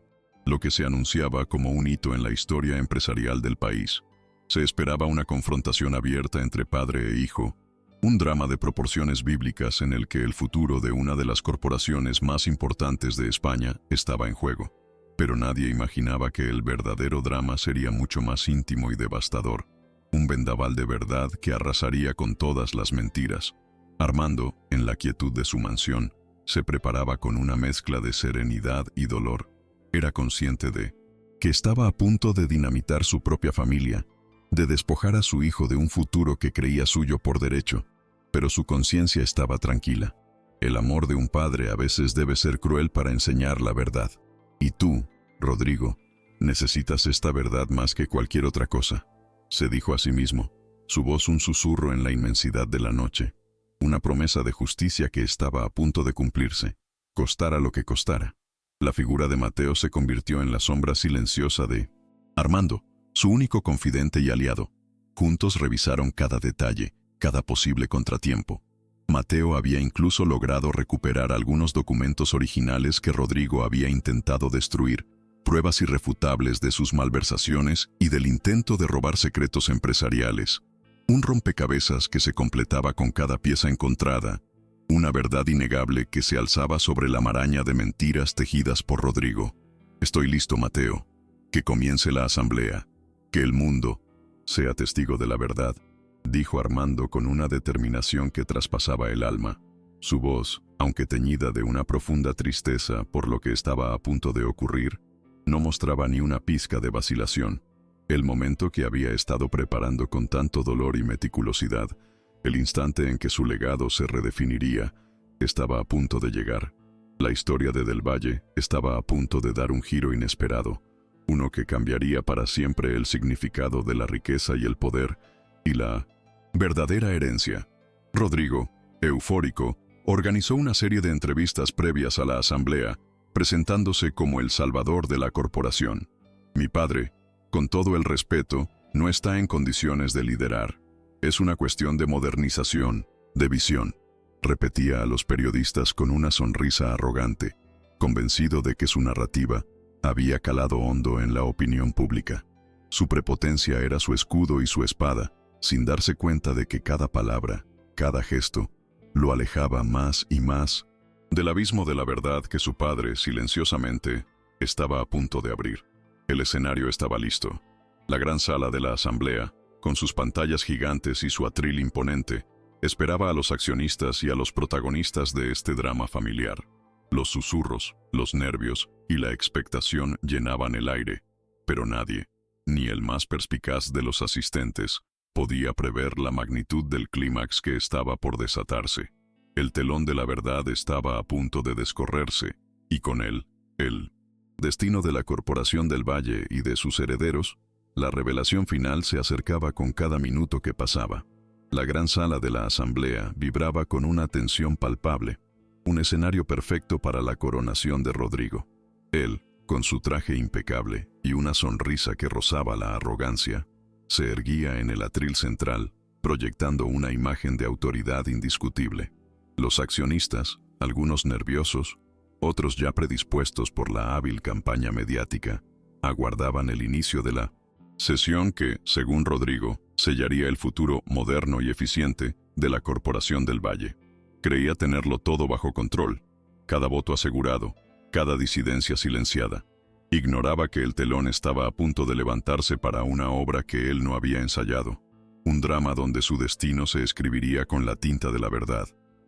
lo que se anunciaba como un hito en la historia empresarial del país. Se esperaba una confrontación abierta entre padre e hijo, un drama de proporciones bíblicas en el que el futuro de una de las corporaciones más importantes de España estaba en juego. Pero nadie imaginaba que el verdadero drama sería mucho más íntimo y devastador, un vendaval de verdad que arrasaría con todas las mentiras. Armando, en la quietud de su mansión, se preparaba con una mezcla de serenidad y dolor. Era consciente de que estaba a punto de dinamitar su propia familia, de despojar a su hijo de un futuro que creía suyo por derecho, pero su conciencia estaba tranquila. El amor de un padre a veces debe ser cruel para enseñar la verdad. Y tú, Rodrigo, necesitas esta verdad más que cualquier otra cosa, se dijo a sí mismo, su voz un susurro en la inmensidad de la noche, una promesa de justicia que estaba a punto de cumplirse, costara lo que costara. La figura de Mateo se convirtió en la sombra silenciosa de Armando, su único confidente y aliado. Juntos revisaron cada detalle, cada posible contratiempo. Mateo había incluso logrado recuperar algunos documentos originales que Rodrigo había intentado destruir, pruebas irrefutables de sus malversaciones y del intento de robar secretos empresariales. Un rompecabezas que se completaba con cada pieza encontrada, una verdad innegable que se alzaba sobre la maraña de mentiras tejidas por Rodrigo. Estoy listo, Mateo. Que comience la asamblea. Que el mundo sea testigo de la verdad, dijo Armando con una determinación que traspasaba el alma. Su voz, aunque teñida de una profunda tristeza por lo que estaba a punto de ocurrir, no mostraba ni una pizca de vacilación. El momento que había estado preparando con tanto dolor y meticulosidad, el instante en que su legado se redefiniría, estaba a punto de llegar. La historia de Del Valle estaba a punto de dar un giro inesperado, uno que cambiaría para siempre el significado de la riqueza y el poder, y la verdadera herencia. Rodrigo, eufórico, organizó una serie de entrevistas previas a la asamblea, presentándose como el salvador de la corporación. Mi padre, con todo el respeto, no está en condiciones de liderar. Es una cuestión de modernización, de visión, repetía a los periodistas con una sonrisa arrogante, convencido de que su narrativa había calado hondo en la opinión pública. Su prepotencia era su escudo y su espada, sin darse cuenta de que cada palabra, cada gesto, lo alejaba más y más del abismo de la verdad que su padre, silenciosamente, estaba a punto de abrir. El escenario estaba listo. La gran sala de la asamblea, con sus pantallas gigantes y su atril imponente, esperaba a los accionistas y a los protagonistas de este drama familiar. Los susurros, los nervios y la expectación llenaban el aire, pero nadie, ni el más perspicaz de los asistentes, podía prever la magnitud del clímax que estaba por desatarse. El telón de la verdad estaba a punto de descorrerse, y con él, el destino de la Corporación del Valle y de sus herederos. La revelación final se acercaba con cada minuto que pasaba. La gran sala de la asamblea vibraba con una tensión palpable, un escenario perfecto para la coronación de Rodrigo. Él, con su traje impecable y una sonrisa que rozaba la arrogancia, se erguía en el atril central, proyectando una imagen de autoridad indiscutible. Los accionistas, algunos nerviosos, otros ya predispuestos por la hábil campaña mediática, aguardaban el inicio de la sesión que, según Rodrigo, sellaría el futuro moderno y eficiente de la Corporación del Valle. Creía tenerlo todo bajo control, cada voto asegurado, cada disidencia silenciada. Ignoraba que el telón estaba a punto de levantarse para una obra que él no había ensayado, un drama donde su destino se escribiría con la tinta de la verdad.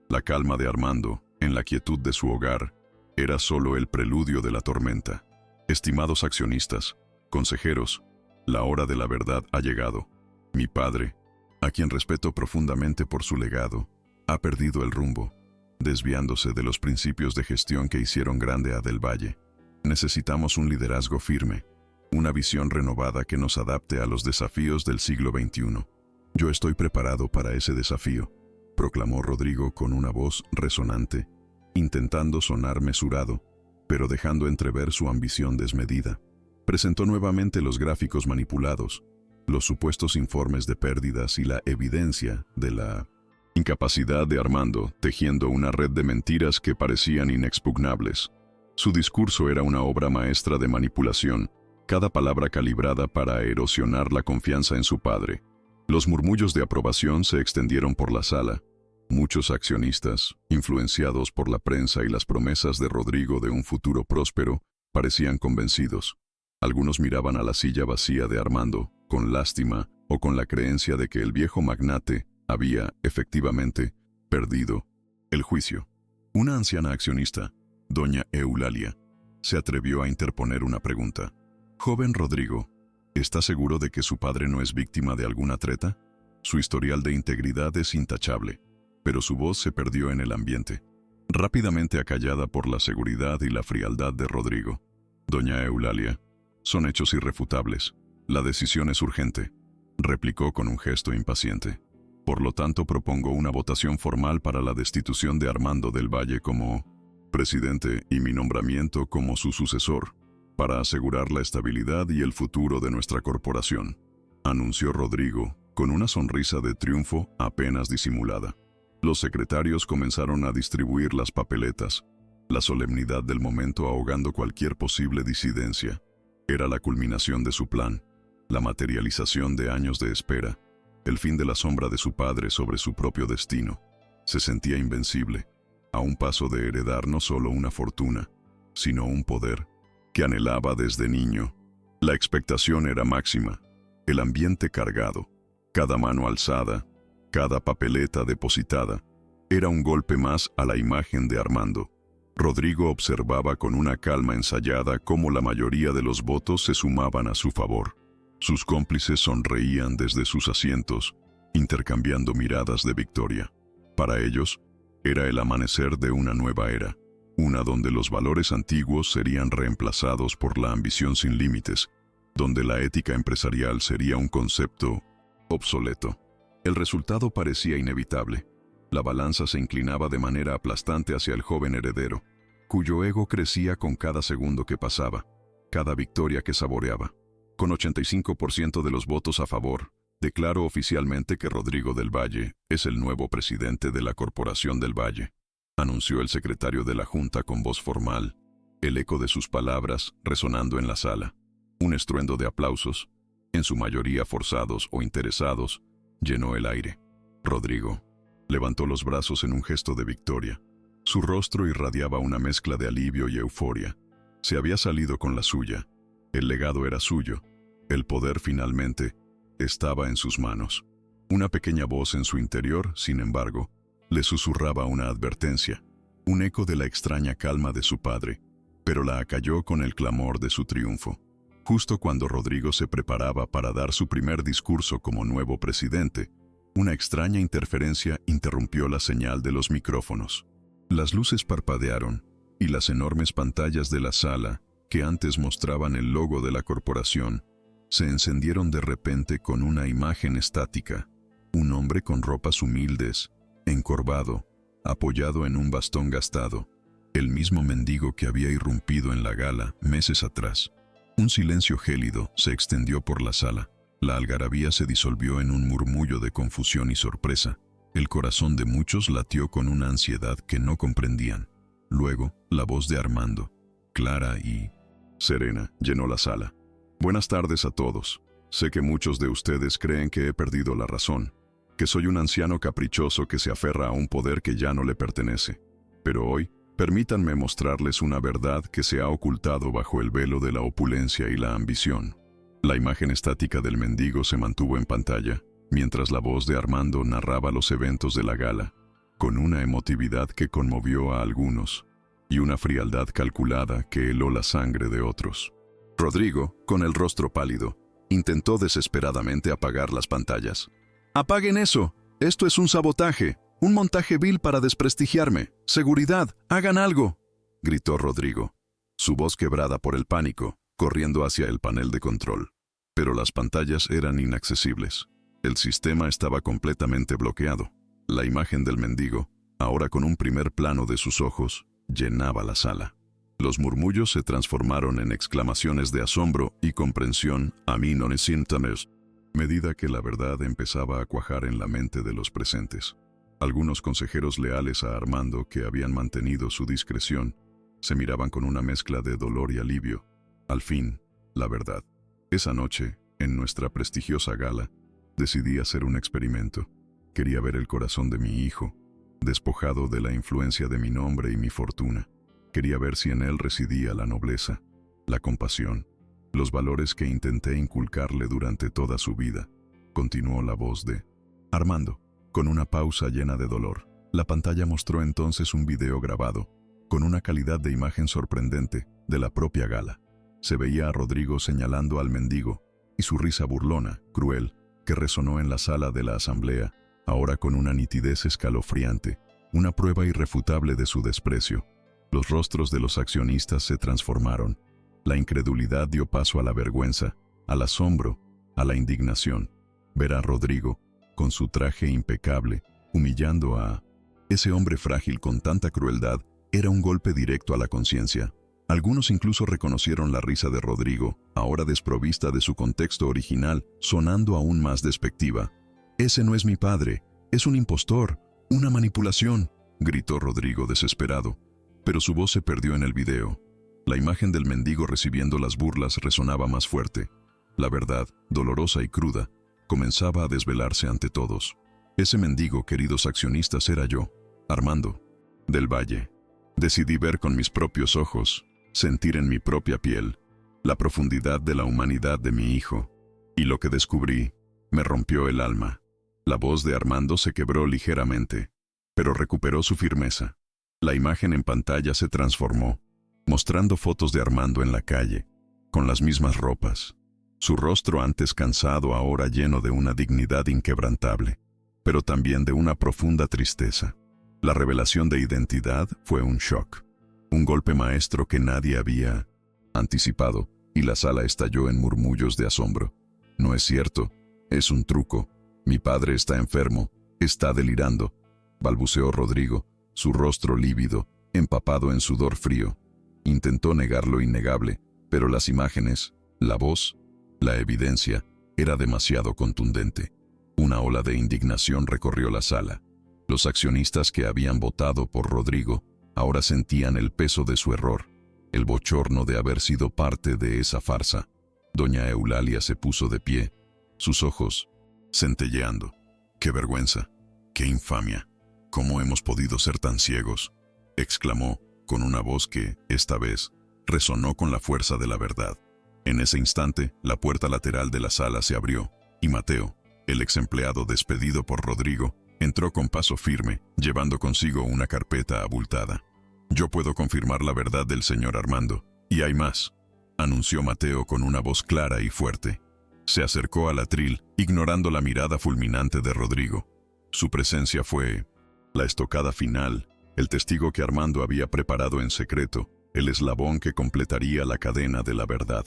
La calma de Armando, en la quietud de su hogar, era solo el preludio de la tormenta. Estimados accionistas, consejeros, la hora de la verdad ha llegado. Mi padre, a quien respeto profundamente por su legado, ha perdido el rumbo, desviándose de los principios de gestión que hicieron grande a Del Valle. Necesitamos un liderazgo firme, una visión renovada que nos adapte a los desafíos del siglo XXI. Yo estoy preparado para ese desafío, proclamó Rodrigo con una voz resonante, intentando sonar mesurado, pero dejando entrever su ambición desmedida. Presentó nuevamente los gráficos manipulados, los supuestos informes de pérdidas y la evidencia de la incapacidad de Armando, tejiendo una red de mentiras que parecían inexpugnables. Su discurso era una obra maestra de manipulación, cada palabra calibrada para erosionar la confianza en su padre. Los murmullos de aprobación se extendieron por la sala. Muchos accionistas, influenciados por la prensa y las promesas de Rodrigo de un futuro próspero, parecían convencidos. Algunos miraban a la silla vacía de Armando, con lástima o con la creencia de que el viejo magnate había, efectivamente, perdido el juicio. Una anciana accionista, doña Eulalia, se atrevió a interponer una pregunta. «Joven Rodrigo, ¿está seguro de que su padre no es víctima de alguna treta? Su historial de integridad es intachable». Pero su voz se perdió en el ambiente, rápidamente acallada por la seguridad y la frialdad de Rodrigo. «Doña Eulalia, son hechos irrefutables. La decisión es urgente», replicó con un gesto impaciente. «Por lo tanto, propongo una votación formal para la destitución de Armando del Valle como presidente y mi nombramiento como su sucesor, para asegurar la estabilidad y el futuro de nuestra corporación», anunció Rodrigo, con una sonrisa de triunfo apenas disimulada. Los secretarios comenzaron a distribuir las papeletas, la solemnidad del momento ahogando cualquier posible disidencia. Era la culminación de su plan, la materialización de años de espera, el fin de la sombra de su padre sobre su propio destino. Se sentía invencible, a un paso de heredar no solo una fortuna, sino un poder que anhelaba desde niño. La expectación era máxima, el ambiente cargado, cada mano alzada, cada papeleta depositada, era un golpe más a la imagen de Armando. Rodrigo observaba con una calma ensayada cómo la mayoría de los votos se sumaban a su favor. Sus cómplices sonreían desde sus asientos, intercambiando miradas de victoria. Para ellos, era el amanecer de una nueva era, una donde los valores antiguos serían reemplazados por la ambición sin límites, donde la ética empresarial sería un concepto obsoleto. El resultado parecía inevitable. La balanza se inclinaba de manera aplastante hacia el joven heredero, cuyo ego crecía con cada segundo que pasaba, cada victoria que saboreaba. Con 85% de los votos a favor, declaro oficialmente que Rodrigo del Valle es el nuevo presidente de la Corporación del Valle, anunció el secretario de la Junta con voz formal, el eco de sus palabras resonando en la sala. Un estruendo de aplausos, en su mayoría forzados o interesados, llenó el aire. Rodrigo levantó los brazos en un gesto de victoria. Su rostro irradiaba una mezcla de alivio y euforia. Se había salido con la suya. El legado era suyo. El poder finalmente estaba en sus manos. Una pequeña voz en su interior, sin embargo, le susurraba una advertencia, un eco de la extraña calma de su padre, pero la acalló con el clamor de su triunfo. Justo cuando Rodrigo se preparaba para dar su primer discurso como nuevo presidente, una extraña interferencia interrumpió la señal de los micrófonos. Las luces parpadearon y las enormes pantallas de la sala, que antes mostraban el logo de la corporación, se encendieron de repente con una imagen estática. Un hombre con ropas humildes, encorvado, apoyado en un bastón gastado, el mismo mendigo que había irrumpido en la gala meses atrás. Un silencio gélido se extendió por la sala. La algarabía se disolvió en un murmullo de confusión y sorpresa. El corazón de muchos latió con una ansiedad que no comprendían. Luego, la voz de Armando, clara y serena, llenó la sala. «Buenas tardes a todos. Sé que muchos de ustedes creen que he perdido la razón, que soy un anciano caprichoso que se aferra a un poder que ya no le pertenece. Pero hoy, permítanme mostrarles una verdad que se ha ocultado bajo el velo de la opulencia y la ambición». La imagen estática del mendigo se mantuvo en pantalla, mientras la voz de Armando narraba los eventos de la gala, con una emotividad que conmovió a algunos, y una frialdad calculada que heló la sangre de otros. Rodrigo, con el rostro pálido, intentó desesperadamente apagar las pantallas. «¡Apaguen eso! Esto es un sabotaje, un montaje vil para desprestigiarme. ¡Seguridad! ¡Hagan algo!», gritó Rodrigo. su voz quebrada por el pánico, corriendo hacia el panel de control. Pero las pantallas eran inaccesibles. El sistema estaba completamente bloqueado. La imagen del mendigo, ahora con un primer plano de sus ojos, llenaba la sala. Los murmullos se transformaron en exclamaciones de asombro y comprensión a mí no necesitamos, medida que la verdad empezaba a cuajar en la mente de los presentes. Algunos consejeros leales a Armando, que habían mantenido su discreción, se miraban con una mezcla de dolor y alivio. Al fin, la verdad. Esa noche, en nuestra prestigiosa gala, decidí hacer un experimento. Quería ver el corazón de mi hijo, despojado de la influencia de mi nombre y mi fortuna. Quería ver si en él residía la nobleza, la compasión, los valores que intenté inculcarle durante toda su vida. Continuó la voz de Armando, con una pausa llena de dolor. La pantalla mostró entonces un video grabado, con una calidad de imagen sorprendente, de la propia gala. Se veía a Rodrigo señalando al mendigo, y su risa burlona, cruel, que resonó en la sala de la asamblea, ahora con una nitidez escalofriante, una prueba irrefutable de su desprecio. Los rostros de los accionistas se transformaron. La incredulidad dio paso a la vergüenza, al asombro, a la indignación. Ver a Rodrigo, con su traje impecable, humillando a ese hombre frágil con tanta crueldad, era un golpe directo a la conciencia. Algunos incluso reconocieron la risa de Rodrigo, ahora desprovista de su contexto original, sonando aún más despectiva. «Ese no es mi padre, es un impostor, una manipulación», gritó Rodrigo desesperado. Pero su voz se perdió en el video. La imagen del mendigo recibiendo las burlas resonaba más fuerte. La verdad, dolorosa y cruda, comenzaba a desvelarse ante todos. Ese mendigo, queridos accionistas, era yo, Armando del Valle. Decidí ver con mis propios ojos, sentir en mi propia piel, la profundidad de la humanidad de mi hijo. Y lo que descubrí me rompió el alma. La voz de Armando se quebró ligeramente, pero recuperó su firmeza. La imagen en pantalla se transformó, mostrando fotos de Armando en la calle, con las mismas ropas. Su rostro antes cansado, ahora lleno de una dignidad inquebrantable, pero también de una profunda tristeza. La revelación de identidad fue un shock, un golpe maestro que nadie había anticipado, y la sala estalló en murmullos de asombro. «No es cierto, es un truco. Mi padre está enfermo, está delirando», balbuceó Rodrigo, su rostro lívido, empapado en sudor frío. Intentó negar lo innegable, pero las imágenes, la voz, la evidencia, era demasiado contundente. Una ola de indignación recorrió la sala. Los accionistas que habían votado por Rodrigo ahora sentían el peso de su error, el bochorno de haber sido parte de esa farsa. Doña Eulalia se puso de pie, sus ojos centelleando. «¡Qué vergüenza! ¡Qué infamia! ¿Cómo hemos podido ser tan ciegos?», exclamó, con una voz que, esta vez, resonó con la fuerza de la verdad. En ese instante, la puerta lateral de la sala se abrió, y Mateo, el ex empleado despedido por Rodrigo, entró con paso firme, llevando consigo una carpeta abultada. «Yo puedo confirmar la verdad del señor Armando, y hay más», anunció Mateo con una voz clara y fuerte. Se acercó al atril, ignorando la mirada fulminante de Rodrigo. Su presencia fue la estocada final, el testigo que Armando había preparado en secreto, el eslabón que completaría la cadena de la verdad.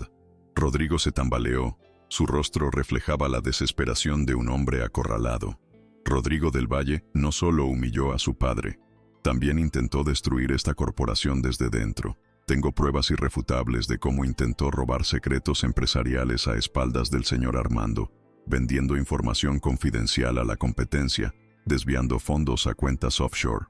Rodrigo se tambaleó, su rostro reflejaba la desesperación de un hombre acorralado. Rodrigo del Valle no solo humilló a su padre, también intentó destruir esta corporación desde dentro. Tengo pruebas irrefutables de cómo intentó robar secretos empresariales a espaldas del señor Armando, vendiendo información confidencial a la competencia, desviando fondos a cuentas offshore.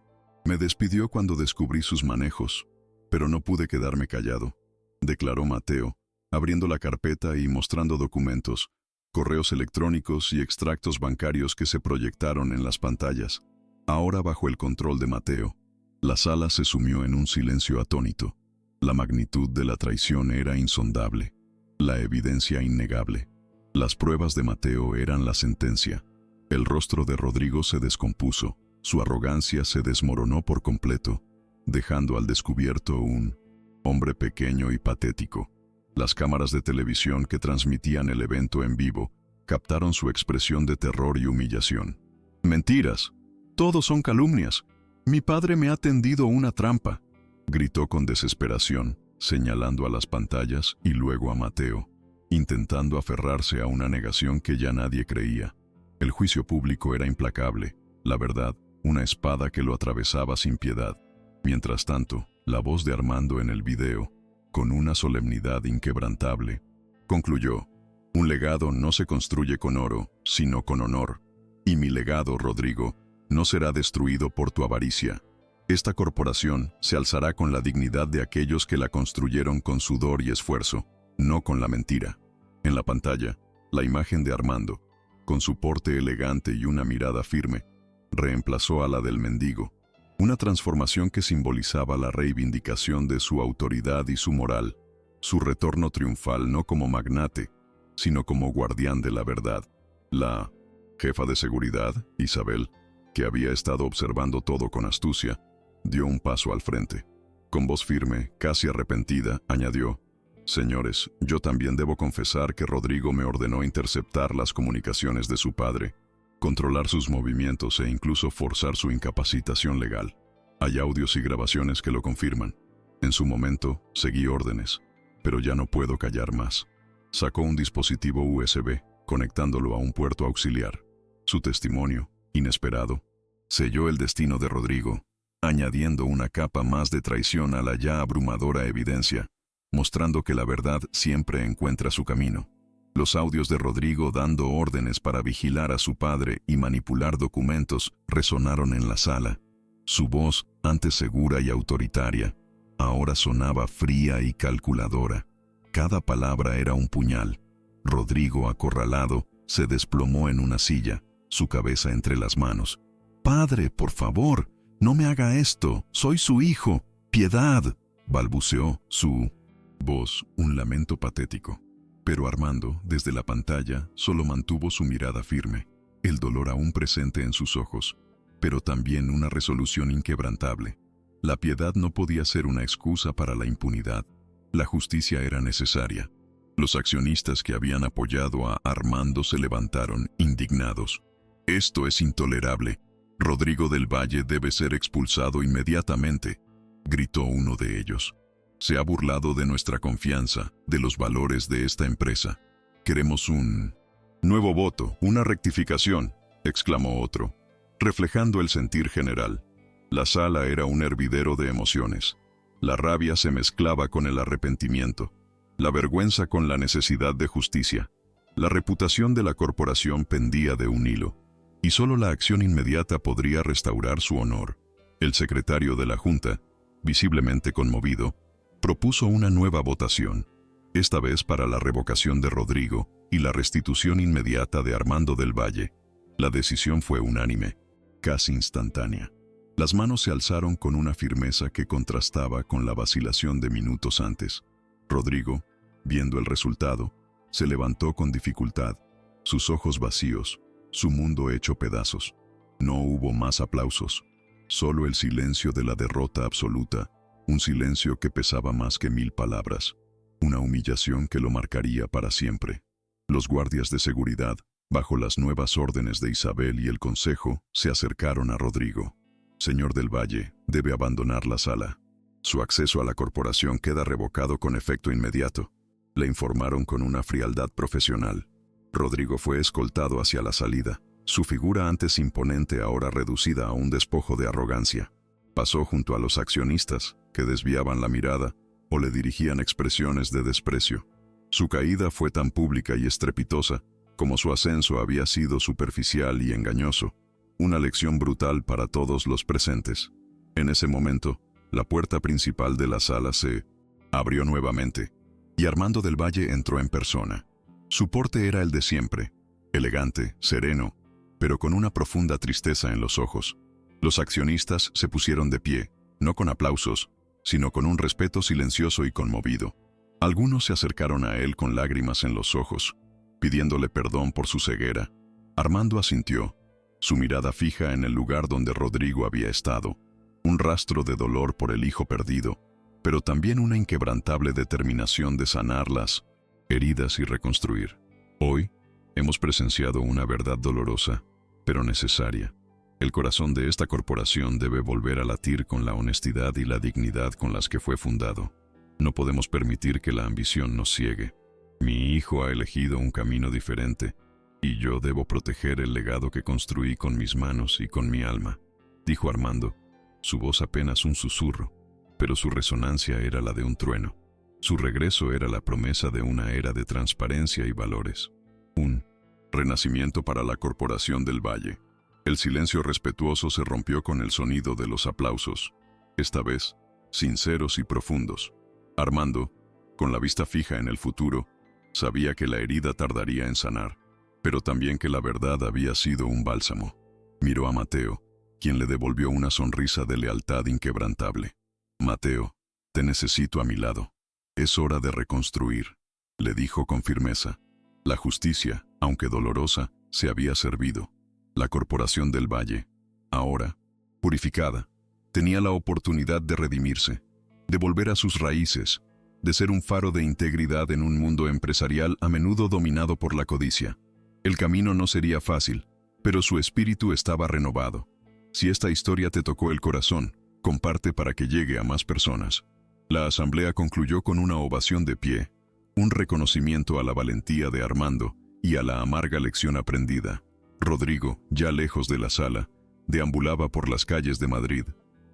Me despidió cuando descubrí sus manejos, pero no pude quedarme callado, declaró Mateo, abriendo la carpeta y mostrando documentos, correos electrónicos y extractos bancarios que se proyectaron en las pantallas. Ahora bajo el control de Mateo, la sala se sumió en un silencio atónito. La magnitud de la traición era insondable, la evidencia innegable. Las pruebas de Mateo eran la sentencia. El rostro de Rodrigo se descompuso, su arrogancia se desmoronó por completo, dejando al descubierto un hombre pequeño y patético. Las cámaras de televisión que transmitían el evento en vivo captaron su expresión de terror y humillación. «Mentiras, todos son calumnias. Mi padre me ha tendido una trampa», gritó con desesperación, señalando a las pantallas y luego a Mateo, intentando aferrarse a una negación que ya nadie creía. El juicio público era implacable, la verdad, una espada que lo atravesaba sin piedad. Mientras tanto, la voz de Armando en el video, con una solemnidad inquebrantable, concluyó: un legado no se construye con oro, sino con honor. Y mi legado, Rodrigo, no será destruido por tu avaricia. Esta corporación se alzará con la dignidad de aquellos que la construyeron con sudor y esfuerzo, no con la mentira. En la pantalla, la imagen de Armando, con su porte elegante y una mirada firme, reemplazó a la del mendigo, una transformación que simbolizaba la reivindicación de su autoridad y su moral, su retorno triunfal no como magnate, sino como guardián de la verdad. La jefa de seguridad, Isabel, que había estado observando todo con astucia, dio un paso al frente. Con voz firme, casi arrepentida, añadió: señores, yo también debo confesar que Rodrigo me ordenó interceptar las comunicaciones de su padre, controlar sus movimientos e incluso forzar su incapacitación legal. Hay audios y grabaciones que lo confirman. En su momento, seguí órdenes, pero ya no puedo callar más. Sacó un dispositivo USB, conectándolo a un puerto auxiliar. Su testimonio, inesperado, selló el destino de Rodrigo, añadiendo una capa más de traición a la ya abrumadora evidencia, mostrando que la verdad siempre encuentra su camino. Los audios de Rodrigo dando órdenes para vigilar a su padre y manipular documentos resonaron en la sala. Su voz, antes segura y autoritaria, ahora sonaba fría y calculadora. Cada palabra era un puñal. Rodrigo, acorralado, se desplomó en una silla, su cabeza entre las manos. «Padre, por favor, no me haga esto, soy su hijo, piedad», balbuceó, su voz un lamento patético. Pero Armando, desde la pantalla, solo mantuvo su mirada firme, el dolor aún presente en sus ojos, pero también una resolución inquebrantable. La piedad no podía ser una excusa para la impunidad. La justicia era necesaria. Los accionistas que habían apoyado a Armando se levantaron, indignados. «Esto es intolerable. Rodrigo del Valle debe ser expulsado inmediatamente», gritó uno de ellos. «Se ha burlado de nuestra confianza, de los valores de esta empresa. Queremos un nuevo voto, una rectificación», exclamó otro, reflejando el sentir general. La sala era un hervidero de emociones. La rabia se mezclaba con el arrepentimiento, la vergüenza con la necesidad de justicia. La reputación de la corporación pendía de un hilo, y solo la acción inmediata podría restaurar su honor. El secretario de la Junta, visiblemente conmovido, propuso una nueva votación, esta vez para la revocación de Rodrigo y la restitución inmediata de Armando del Valle. La decisión fue unánime, casi instantánea. Las manos se alzaron con una firmeza que contrastaba con la vacilación de minutos antes. Rodrigo, viendo el resultado, se levantó con dificultad, sus ojos vacíos, su mundo hecho pedazos. No hubo más aplausos, solo el silencio de la derrota absoluta, un silencio que pesaba más que 1000 palabras, una humillación que lo marcaría para siempre. Los guardias de seguridad, bajo las nuevas órdenes de Isabel y el consejo, se acercaron a Rodrigo. «Señor del Valle, debe abandonar la sala. Su acceso a la corporación queda revocado con efecto inmediato», le informaron con una frialdad profesional. Rodrigo fue escoltado hacia la salida, su figura antes imponente ahora reducida a un despojo de arrogancia. Pasó junto a los accionistas, que desviaban la mirada o le dirigían expresiones de desprecio. Su caída fue tan pública y estrepitosa como su ascenso había sido superficial y engañoso, una lección brutal para todos los presentes. En ese momento, la puerta principal de la sala se abrió nuevamente, y Armando del Valle entró en persona. Su porte era el de siempre, elegante, sereno, pero con una profunda tristeza en los ojos. Los accionistas se pusieron de pie, no con aplausos, sino con un respeto silencioso y conmovido. Algunos se acercaron a él con lágrimas en los ojos, pidiéndole perdón por su ceguera. Armando asintió, su mirada fija en el lugar donde Rodrigo había estado, un rastro de dolor por el hijo perdido, pero también una inquebrantable determinación de sanar las heridas y reconstruir. Hoy, hemos presenciado una verdad dolorosa, pero necesaria. El corazón de esta corporación debe volver a latir con la honestidad y la dignidad con las que fue fundado. No podemos permitir que la ambición nos ciegue. Mi hijo ha elegido un camino diferente, y yo debo proteger el legado que construí con mis manos y con mi alma, dijo Armando, su voz apenas un susurro, pero su resonancia era la de un trueno. Su regreso era la promesa de una era de transparencia y valores. Un renacimiento para la Corporación del Valle. El silencio respetuoso se rompió con el sonido de los aplausos, esta vez sinceros y profundos. Armando, con la vista fija en el futuro, sabía que la herida tardaría en sanar, pero también que la verdad había sido un bálsamo. Miró a Mateo, quien le devolvió una sonrisa de lealtad inquebrantable. Mateo, te necesito a mi lado. Es hora de reconstruir, le dijo con firmeza. La justicia, aunque dolorosa, se había servido. La Corporación del Valle, ahora, purificada, tenía la oportunidad de redimirse, de volver a sus raíces, de ser un faro de integridad en un mundo empresarial a menudo dominado por la codicia. El camino no sería fácil, pero su espíritu estaba renovado. Si esta historia te tocó el corazón, comparte para que llegue a más personas. La asamblea concluyó con una ovación de pie, un reconocimiento a la valentía de Armando y a la amarga lección aprendida. Rodrigo, ya lejos de la sala, deambulaba por las calles de Madrid,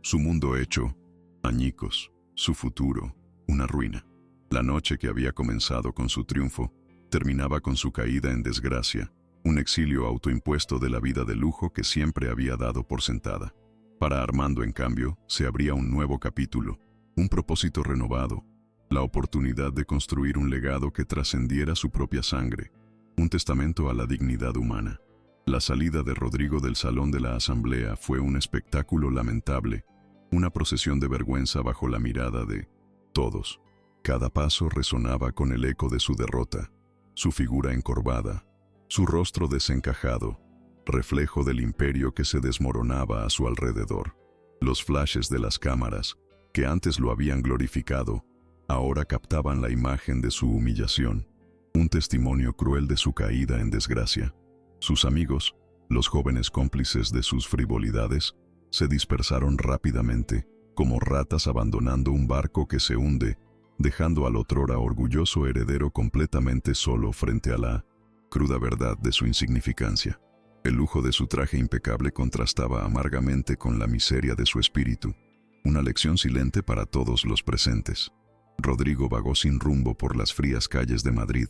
su mundo hecho añicos, su futuro una ruina. La noche que había comenzado con su triunfo terminaba con su caída en desgracia, un exilio autoimpuesto de la vida de lujo que siempre había dado por sentada. Para Armando, en cambio, se abría un nuevo capítulo, un propósito renovado, la oportunidad de construir un legado que trascendiera su propia sangre, un testamento a la dignidad humana. La salida de Rodrigo del salón de la asamblea fue un espectáculo lamentable, una procesión de vergüenza bajo la mirada de todos. Cada paso resonaba con el eco de su derrota, su figura encorvada, su rostro desencajado, reflejo del imperio que se desmoronaba a su alrededor. Los flashes de las cámaras, que antes lo habían glorificado, ahora captaban la imagen de su humillación, un testimonio cruel de su caída en desgracia. Sus amigos, los jóvenes cómplices de sus frivolidades, se dispersaron rápidamente, como ratas abandonando un barco que se hunde, dejando al otrora orgulloso heredero completamente solo frente a la cruda verdad de su insignificancia. El lujo de su traje impecable contrastaba amargamente con la miseria de su espíritu, una lección silente para todos los presentes. Rodrigo vagó sin rumbo por las frías calles de Madrid,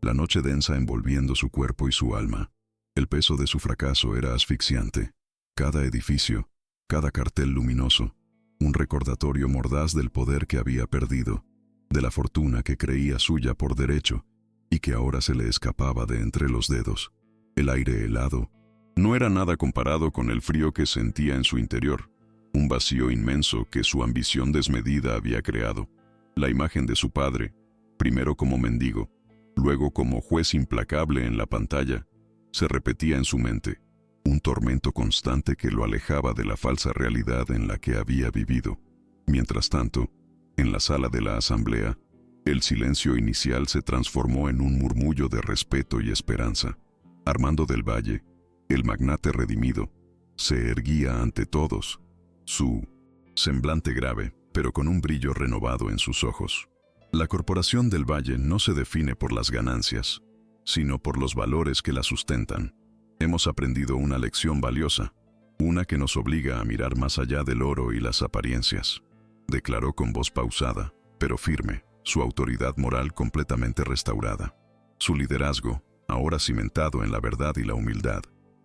la noche densa envolviendo su cuerpo y su alma. El peso de su fracaso era asfixiante. Cada edificio, cada cartel luminoso, un recordatorio mordaz del poder que había perdido, de la fortuna que creía suya por derecho y que ahora se le escapaba de entre los dedos. El aire helado no era nada comparado con el frío que sentía en su interior, un vacío inmenso que su ambición desmedida había creado. La imagen de su padre, primero como mendigo, luego como juez implacable en la pantalla, se repetía en su mente, un tormento constante que lo alejaba de la falsa realidad en la que había vivido. Mientras tanto, en la sala de la asamblea, el silencio inicial se transformó en un murmullo de respeto y esperanza. Armando del Valle, el magnate redimido, se erguía ante todos, su semblante grave, pero con un brillo renovado en sus ojos. La Corporación del Valle no se define por las ganancias, sino por los valores que la sustentan. Hemos aprendido una lección valiosa, una que nos obliga a mirar más allá del oro y las apariencias, declaró con voz pausada, pero firme, su autoridad moral completamente restaurada. Su liderazgo, ahora cimentado en la verdad y la humildad,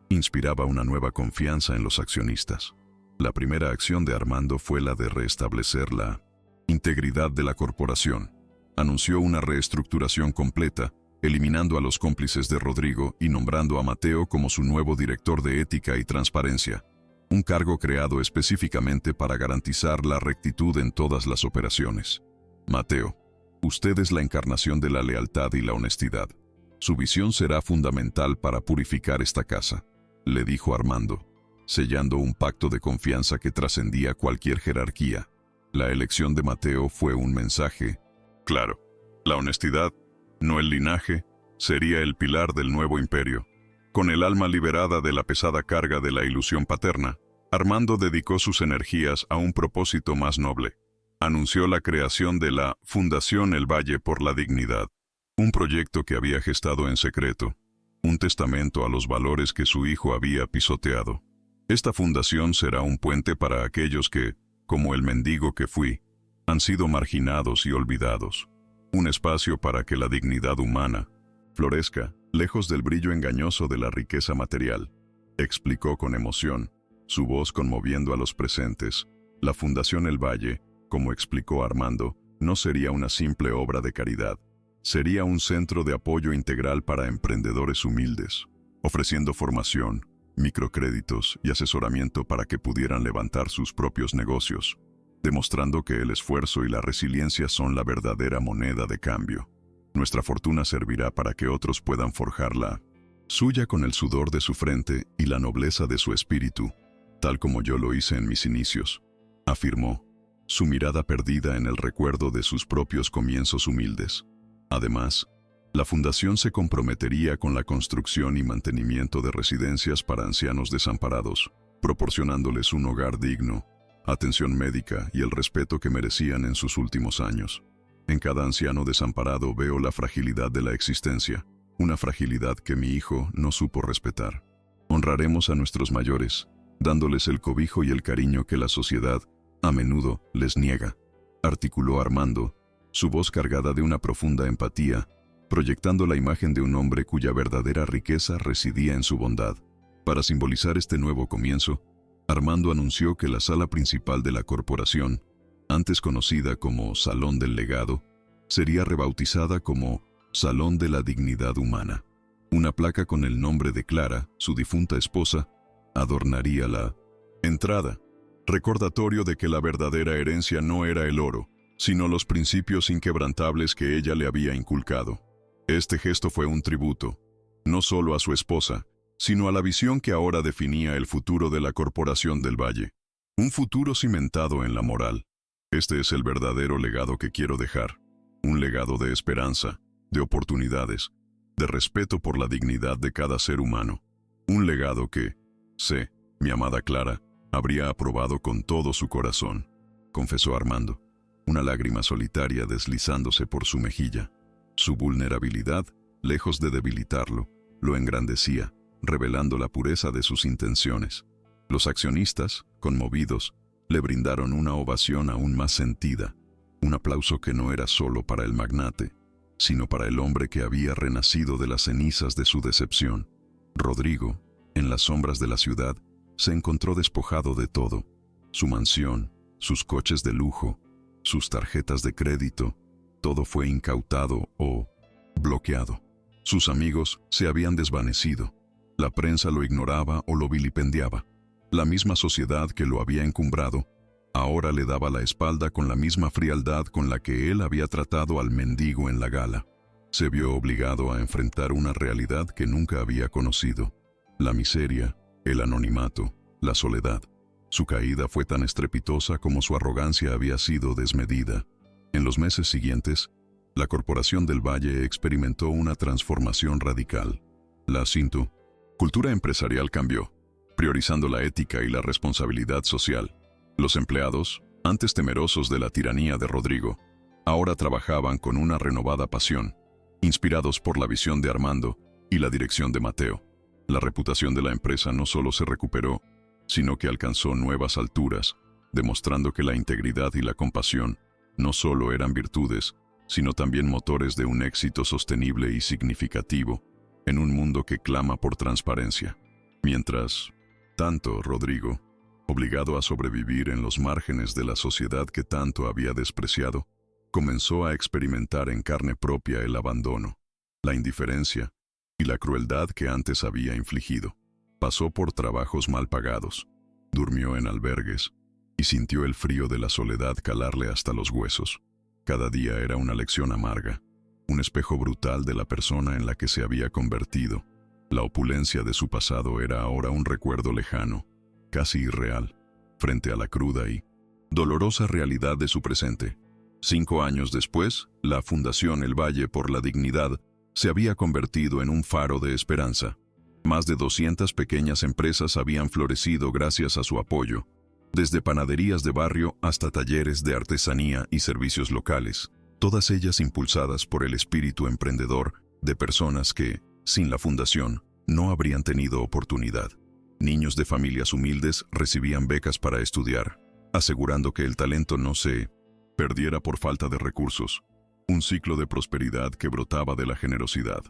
inspiraba una nueva confianza en los accionistas. La primera acción de Armando fue la de restablecer la integridad de la corporación. Anunció una reestructuración completa, eliminando a los cómplices de Rodrigo y nombrando a Mateo como su nuevo director de ética y transparencia, un cargo creado específicamente para garantizar la rectitud en todas las operaciones. Mateo, usted es la encarnación de la lealtad y la honestidad. Su visión será fundamental para purificar esta casa, le dijo Armando, sellando un pacto de confianza que trascendía cualquier jerarquía. La elección de Mateo fue un mensaje claro. La honestidad, no el linaje, sería el pilar del nuevo imperio. Con el alma liberada de la pesada carga de la ilusión paterna, Armando dedicó sus energías a un propósito más noble: anunció la creación de la Fundación El Valle por la Dignidad, un proyecto que había gestado en secreto, un testamento a los valores que su hijo había pisoteado. Esta fundación será un puente para aquellos que, como el mendigo que fui, han sido marginados y olvidados. Un espacio para que la dignidad humana florezca, lejos del brillo engañoso de la riqueza material, explicó con emoción, su voz conmoviendo a los presentes. La Fundación El Valle, como explicó Armando, no sería una simple obra de caridad. Sería un centro de apoyo integral para emprendedores humildes, ofreciendo formación, microcréditos y asesoramiento para que pudieran levantar sus propios negocios, demostrando que el esfuerzo y la resiliencia son la verdadera moneda de cambio. Nuestra fortuna servirá para que otros puedan forjar la suya con el sudor de su frente y la nobleza de su espíritu, tal como yo lo hice en mis inicios, afirmó, su mirada perdida en el recuerdo de sus propios comienzos humildes. Además, la fundación se comprometería con la construcción y mantenimiento de residencias para ancianos desamparados, proporcionándoles un hogar digno, atención médica y el respeto que merecían en sus últimos años. En cada anciano desamparado veo la fragilidad de la existencia, una fragilidad que mi hijo no supo respetar. Honraremos a nuestros mayores, dándoles el cobijo y el cariño que la sociedad, a menudo, les niega, articuló Armando, su voz cargada de una profunda empatía, proyectando la imagen de un hombre cuya verdadera riqueza residía en su bondad. Para simbolizar este nuevo comienzo, Armando anunció que la sala principal de la corporación, antes conocida como Salón del Legado, sería rebautizada como Salón de la Dignidad Humana. Una placa con el nombre de Clara, su difunta esposa, adornaría la entrada, recordatorio de que la verdadera herencia no era el oro, sino los principios inquebrantables que ella le había inculcado. Este gesto fue un tributo, no solo a su esposa, sino a la visión que ahora definía el futuro de la Corporación del Valle. Un futuro cimentado en la moral. Este es el verdadero legado que quiero dejar. Un legado de esperanza, de oportunidades, de respeto por la dignidad de cada ser humano. Un legado que, sé, mi amada Clara, habría aprobado con todo su corazón, confesó Armando, una lágrima solitaria deslizándose por su mejilla. Su vulnerabilidad, lejos de debilitarlo, lo engrandecía, revelando la pureza de sus intenciones. Los accionistas, conmovidos, le brindaron una ovación aún más sentida, un aplauso que no era solo para el magnate, sino para el hombre que había renacido de las cenizas de su decepción. Rodrigo, en las sombras de la ciudad, se encontró despojado de todo: su mansión, sus coches de lujo, sus tarjetas de crédito, todo fue incautado o bloqueado. Sus amigos se habían desvanecido, la prensa lo ignoraba o lo vilipendiaba. La misma sociedad que lo había encumbrado, ahora le daba la espalda con la misma frialdad con la que él había tratado al mendigo en la gala. Se vio obligado a enfrentar una realidad que nunca había conocido: la miseria, el anonimato, la soledad. Su caída fue tan estrepitosa como su arrogancia había sido desmedida. En los meses siguientes, la Corporación del Valle experimentó una transformación radical. La cultura empresarial cambió, priorizando la ética y la responsabilidad social. Los empleados, antes temerosos de la tiranía de Rodrigo, ahora trabajaban con una renovada pasión, inspirados por la visión de Armando y la dirección de Mateo. La reputación de la empresa no solo se recuperó, sino que alcanzó nuevas alturas, demostrando que la integridad y la compasión no solo eran virtudes, sino también motores de un éxito sostenible y significativo en un mundo que clama por transparencia. Mientras tanto, Rodrigo, obligado a sobrevivir en los márgenes de la sociedad que tanto había despreciado, comenzó a experimentar en carne propia el abandono, la indiferencia y la crueldad que antes había infligido. Pasó por trabajos mal pagados, durmió en albergues y sintió el frío de la soledad calarle hasta los huesos. Cada día era una lección amarga, un espejo brutal de la persona en la que se había convertido. La opulencia de su pasado era ahora un recuerdo lejano, casi irreal, frente a la cruda y dolorosa realidad de su presente. 5 años después, la Fundación El Valle por la Dignidad se había convertido en un faro de esperanza. Más de 200 pequeñas empresas habían florecido gracias a su apoyo, desde panaderías de barrio hasta talleres de artesanía y servicios locales, todas ellas impulsadas por el espíritu emprendedor de personas que, sin la fundación, no habrían tenido oportunidad. Niños de familias humildes recibían becas para estudiar, asegurando que el talento no se perdiera por falta de recursos. Un ciclo de prosperidad que brotaba de la generosidad.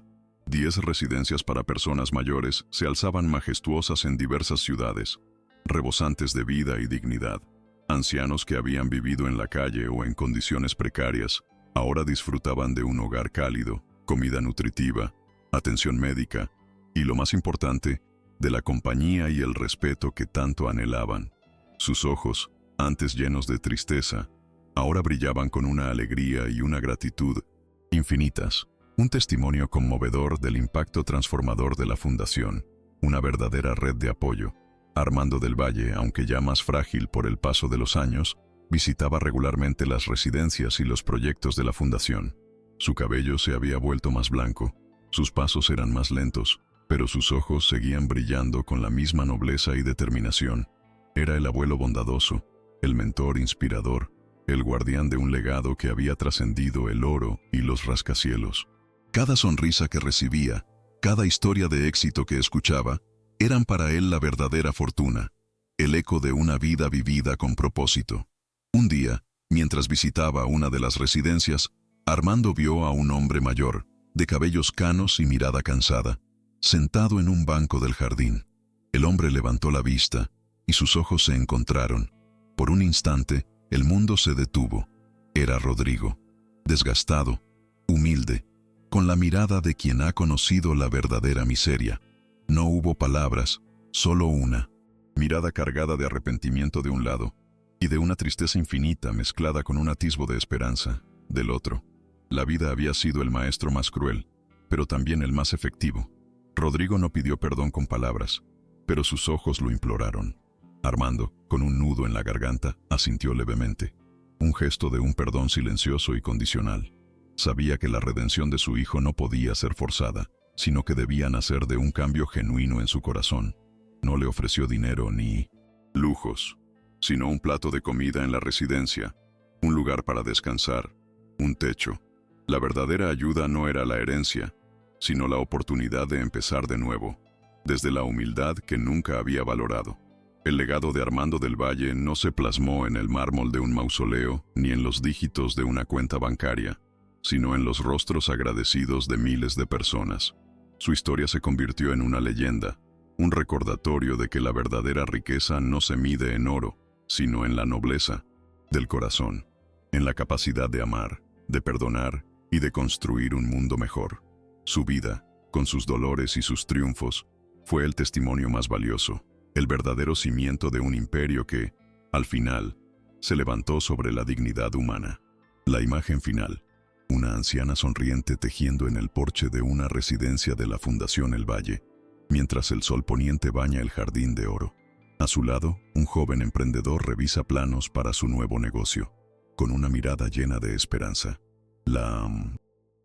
10 residencias para personas mayores se alzaban majestuosas en diversas ciudades, rebosantes de vida y dignidad. Ancianos que habían vivido en la calle o en condiciones precarias, ahora disfrutaban de un hogar cálido, comida nutritiva, atención médica y, lo más importante, de la compañía y el respeto que tanto anhelaban. Sus ojos, antes llenos de tristeza, ahora brillaban con una alegría y una gratitud infinitas. Un testimonio conmovedor del impacto transformador de la Fundación, una verdadera red de apoyo. Armando del Valle, aunque ya más frágil por el paso de los años, visitaba regularmente las residencias y los proyectos de la Fundación. Su cabello se había vuelto más blanco, sus pasos eran más lentos, pero sus ojos seguían brillando con la misma nobleza y determinación. Era el abuelo bondadoso, el mentor inspirador, el guardián de un legado que había trascendido el oro y los rascacielos. Cada sonrisa que recibía, cada historia de éxito que escuchaba, eran para él la verdadera fortuna, el eco de una vida vivida con propósito. Un día, mientras visitaba una de las residencias, Armando vio a un hombre mayor, de cabellos canos y mirada cansada, sentado en un banco del jardín. El hombre levantó la vista y sus ojos se encontraron. Por un instante, el mundo se detuvo. Era Rodrigo, desgastado, humilde, con la mirada de quien ha conocido la verdadera miseria. No hubo palabras, solo una mirada cargada de arrepentimiento de un lado y de una tristeza infinita mezclada con un atisbo de esperanza del otro. La vida había sido el maestro más cruel, pero también el más efectivo. Rodrigo no pidió perdón con palabras, pero sus ojos lo imploraron. Armando, con un nudo en la garganta, asintió levemente. Un gesto de un perdón silencioso y condicional. Sabía que la redención de su hijo no podía ser forzada, sino que debía nacer de un cambio genuino en su corazón. No le ofreció dinero ni lujos, sino un plato de comida en la residencia, un lugar para descansar, un techo. La verdadera ayuda no era la herencia, sino la oportunidad de empezar de nuevo, desde la humildad que nunca había valorado. El legado de Armando del Valle no se plasmó en el mármol de un mausoleo ni en los dígitos de una cuenta bancaria, sino en los rostros agradecidos de miles de personas. Su historia se convirtió en una leyenda, un recordatorio de que la verdadera riqueza no se mide en oro, sino en la nobleza del corazón, en la capacidad de amar, de perdonar y de construir un mundo mejor. Su vida, con sus dolores y sus triunfos, fue el testimonio más valioso, el verdadero cimiento de un imperio que, al final, se levantó sobre la dignidad humana. La imagen final, una anciana sonriente tejiendo en el porche de una residencia de la Fundación El Valle, mientras el sol poniente baña el jardín de oro. A su lado, un joven emprendedor revisa planos para su nuevo negocio, con una mirada llena de esperanza. La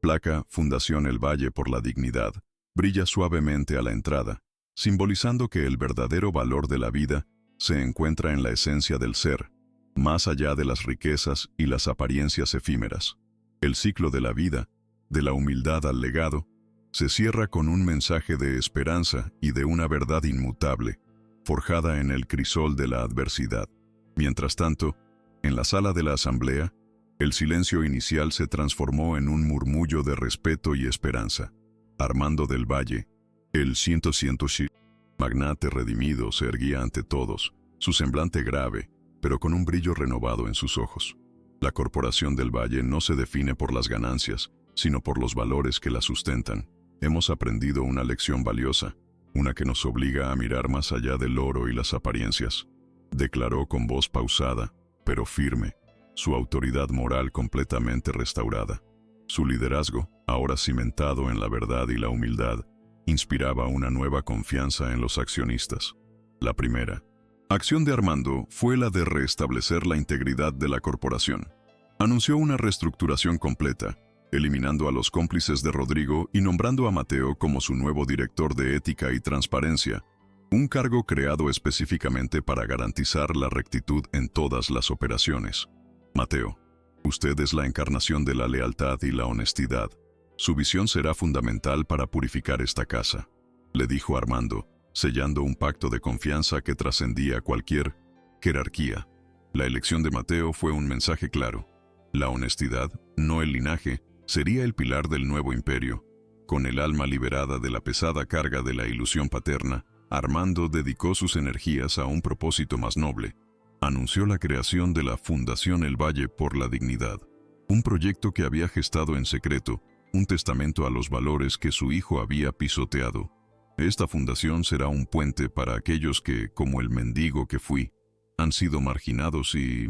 placa Fundación El Valle por la Dignidad brilla suavemente a la entrada, simbolizando que el verdadero valor de la vida se encuentra en la esencia del ser, más allá de las riquezas y las apariencias efímeras. El ciclo de la vida, de la humildad al legado, se cierra con un mensaje de esperanza y de una verdad inmutable, forjada en el crisol de la adversidad. Mientras tanto, en la sala de la asamblea, el silencio inicial se transformó en un murmullo de respeto y esperanza. Armando del Valle, el 100% magnate redimido, se erguía ante todos, su semblante grave, pero con un brillo renovado en sus ojos. La Corporación del Valle no se define por las ganancias, sino por los valores que la sustentan. Hemos aprendido una lección valiosa, una que nos obliga a mirar más allá del oro y las apariencias. Declaró con voz pausada, pero firme, su autoridad moral completamente restaurada. Su liderazgo, ahora cimentado en la verdad y la humildad, inspiraba una nueva confianza en los accionistas. La primera acción de Armando fue la de restablecer la integridad de la corporación. Anunció una reestructuración completa, eliminando a los cómplices de Rodrigo y nombrando a Mateo como su nuevo director de ética y transparencia, un cargo creado específicamente para garantizar la rectitud en todas las operaciones. Mateo, usted es la encarnación de la lealtad y la honestidad. Su visión será fundamental para purificar esta casa, le dijo Armando, sellando un pacto de confianza que trascendía cualquier jerarquía. La elección de Mateo fue un mensaje claro. La honestidad, no el linaje, sería el pilar del nuevo imperio. Con el alma liberada de la pesada carga de la ilusión paterna, Armando dedicó sus energías a un propósito más noble. Anunció la creación de la Fundación El Valle por la Dignidad, un proyecto que había gestado en secreto, un testamento a los valores que su hijo había pisoteado. Esta fundación será un puente para aquellos que, como el mendigo que fui, han sido marginados y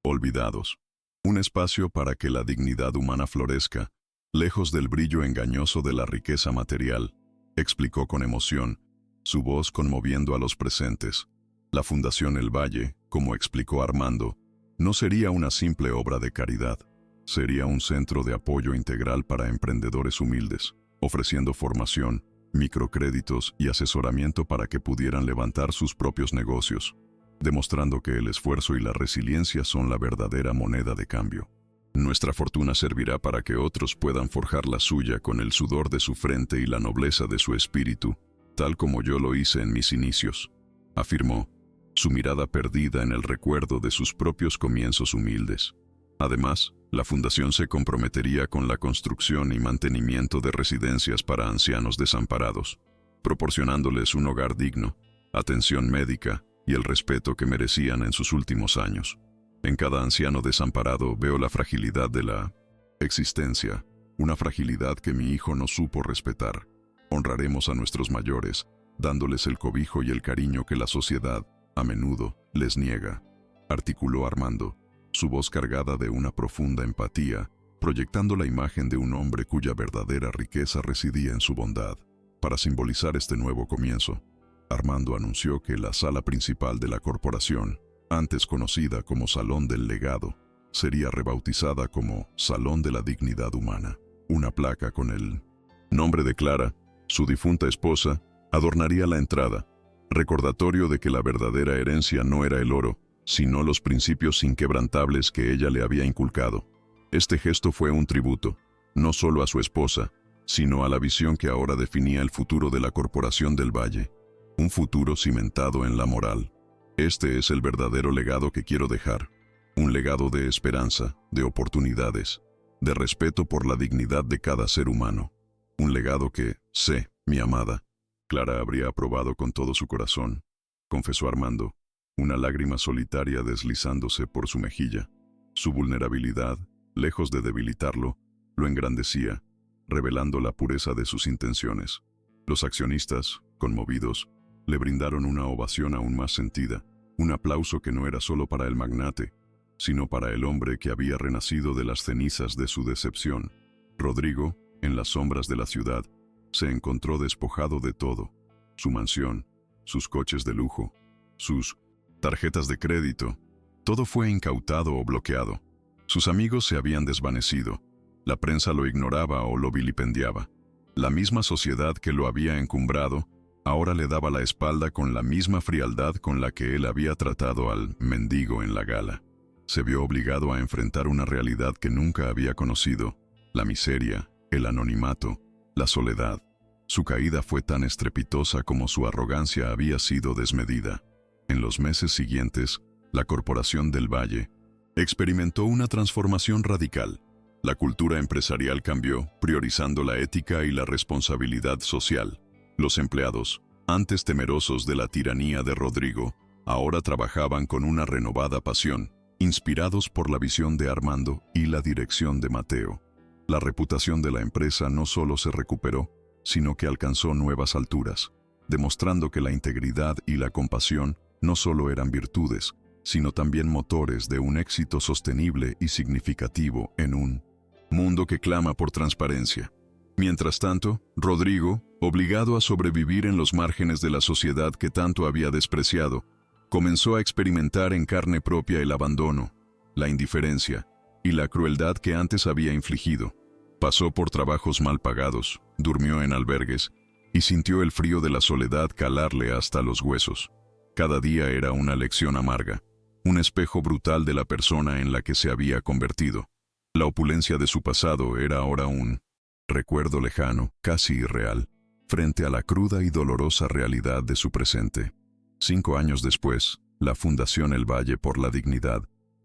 olvidados. Un espacio para que la dignidad humana florezca, lejos del brillo engañoso de la riqueza material, explicó con emoción, su voz conmoviendo a los presentes. La Fundación El Valle, como explicó Armando, no sería una simple obra de caridad, sería un centro de apoyo integral para emprendedores humildes, ofreciendo formación, microcréditos y asesoramiento para que pudieran levantar sus propios negocios, demostrando que el esfuerzo y la resiliencia son la verdadera moneda de cambio. Nuestra fortuna servirá para que otros puedan forjar la suya con el sudor de su frente y la nobleza de su espíritu, tal como yo lo hice en mis inicios, afirmó, su mirada perdida en el recuerdo de sus propios comienzos humildes. Además, la fundación se comprometería con la construcción y mantenimiento de residencias para ancianos desamparados, proporcionándoles un hogar digno, atención médica y el respeto que merecían en sus últimos años. En cada anciano desamparado veo la fragilidad de la existencia, una fragilidad que mi hijo no supo respetar. Honraremos a nuestros mayores, dándoles el cobijo y el cariño que la sociedad, a menudo, les niega, articuló Armando, su voz cargada de una profunda empatía, proyectando la imagen de un hombre cuya verdadera riqueza residía en su bondad. Para simbolizar este nuevo comienzo, Armando anunció que la sala principal de la corporación, antes conocida como Salón del Legado, sería rebautizada como Salón de la Dignidad Humana. Una placa con el nombre de Clara, su difunta esposa, adornaría la entrada, recordatorio de que la verdadera herencia no era el oro, sino los principios inquebrantables que ella le había inculcado. Este gesto fue un tributo, no solo a su esposa, sino a la visión que ahora definía el futuro de la Corporación del Valle, un futuro cimentado en la moral. Este es el verdadero legado que quiero dejar, un legado de esperanza, de oportunidades, de respeto por la dignidad de cada ser humano, un legado que, sé, mi amada, Clara habría aprobado con todo su corazón, confesó Armando, una lágrima solitaria deslizándose por su mejilla. Su vulnerabilidad, lejos de debilitarlo, lo engrandecía, revelando la pureza de sus intenciones. Los accionistas, conmovidos, le brindaron una ovación aún más sentida, un aplauso que no era solo para el magnate, sino para el hombre que había renacido de las cenizas de su decepción. Rodrigo, en las sombras de la ciudad, se encontró despojado de todo, su mansión, sus coches de lujo, sus tarjetas de crédito, todo fue incautado o bloqueado. Sus amigos se habían desvanecido, la prensa lo ignoraba o lo vilipendiaba. La misma sociedad que lo había encumbrado, ahora le daba la espalda con la misma frialdad con la que él había tratado al mendigo en la gala. Se vio obligado a enfrentar una realidad que nunca había conocido, la miseria, el anonimato, la soledad. Su caída fue tan estrepitosa como su arrogancia había sido desmedida. En los meses siguientes, la Corporación del Valle experimentó una transformación radical. La cultura empresarial cambió, priorizando la ética y la responsabilidad social. Los empleados, antes temerosos de la tiranía de Rodrigo, ahora trabajaban con una renovada pasión, inspirados por la visión de Armando y la dirección de Mateo. La reputación de la empresa no solo se recuperó, sino que alcanzó nuevas alturas, demostrando que la integridad y la compasión no solo eran virtudes, sino también motores de un éxito sostenible y significativo en un mundo que clama por transparencia. Mientras tanto, Rodrigo, obligado a sobrevivir en los márgenes de la sociedad que tanto había despreciado, comenzó a experimentar en carne propia el abandono, la indiferencia y la crueldad que antes había infligido. Pasó por trabajos mal pagados, durmió en albergues y sintió el frío de la soledad calarle hasta los huesos. Cada día era una lección amarga, un espejo brutal de la persona en la que se había convertido. La opulencia de su pasado era ahora un recuerdo lejano, casi irreal, frente a la cruda y dolorosa realidad de su presente. 5 años después, la Fundación El Valle por la Dignidad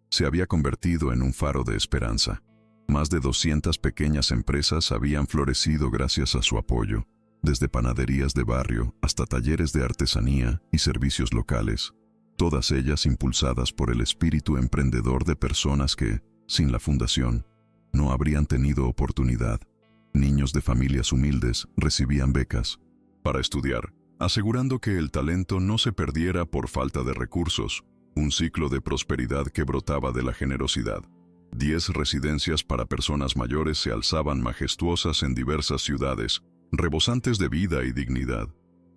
se había convertido en un faro de esperanza. Más de 200 pequeñas empresas habían florecido gracias a su apoyo, desde panaderías de barrio hasta talleres de artesanía y servicios locales, todas ellas impulsadas por el espíritu emprendedor de personas que, sin la fundación, no habrían tenido oportunidad. Niños de familias humildes recibían becas para estudiar, asegurando que el talento no se perdiera por falta de recursos, un ciclo de prosperidad que brotaba de la generosidad. 10 residencias para personas mayores se alzaban majestuosas en diversas ciudades, rebosantes de vida y dignidad.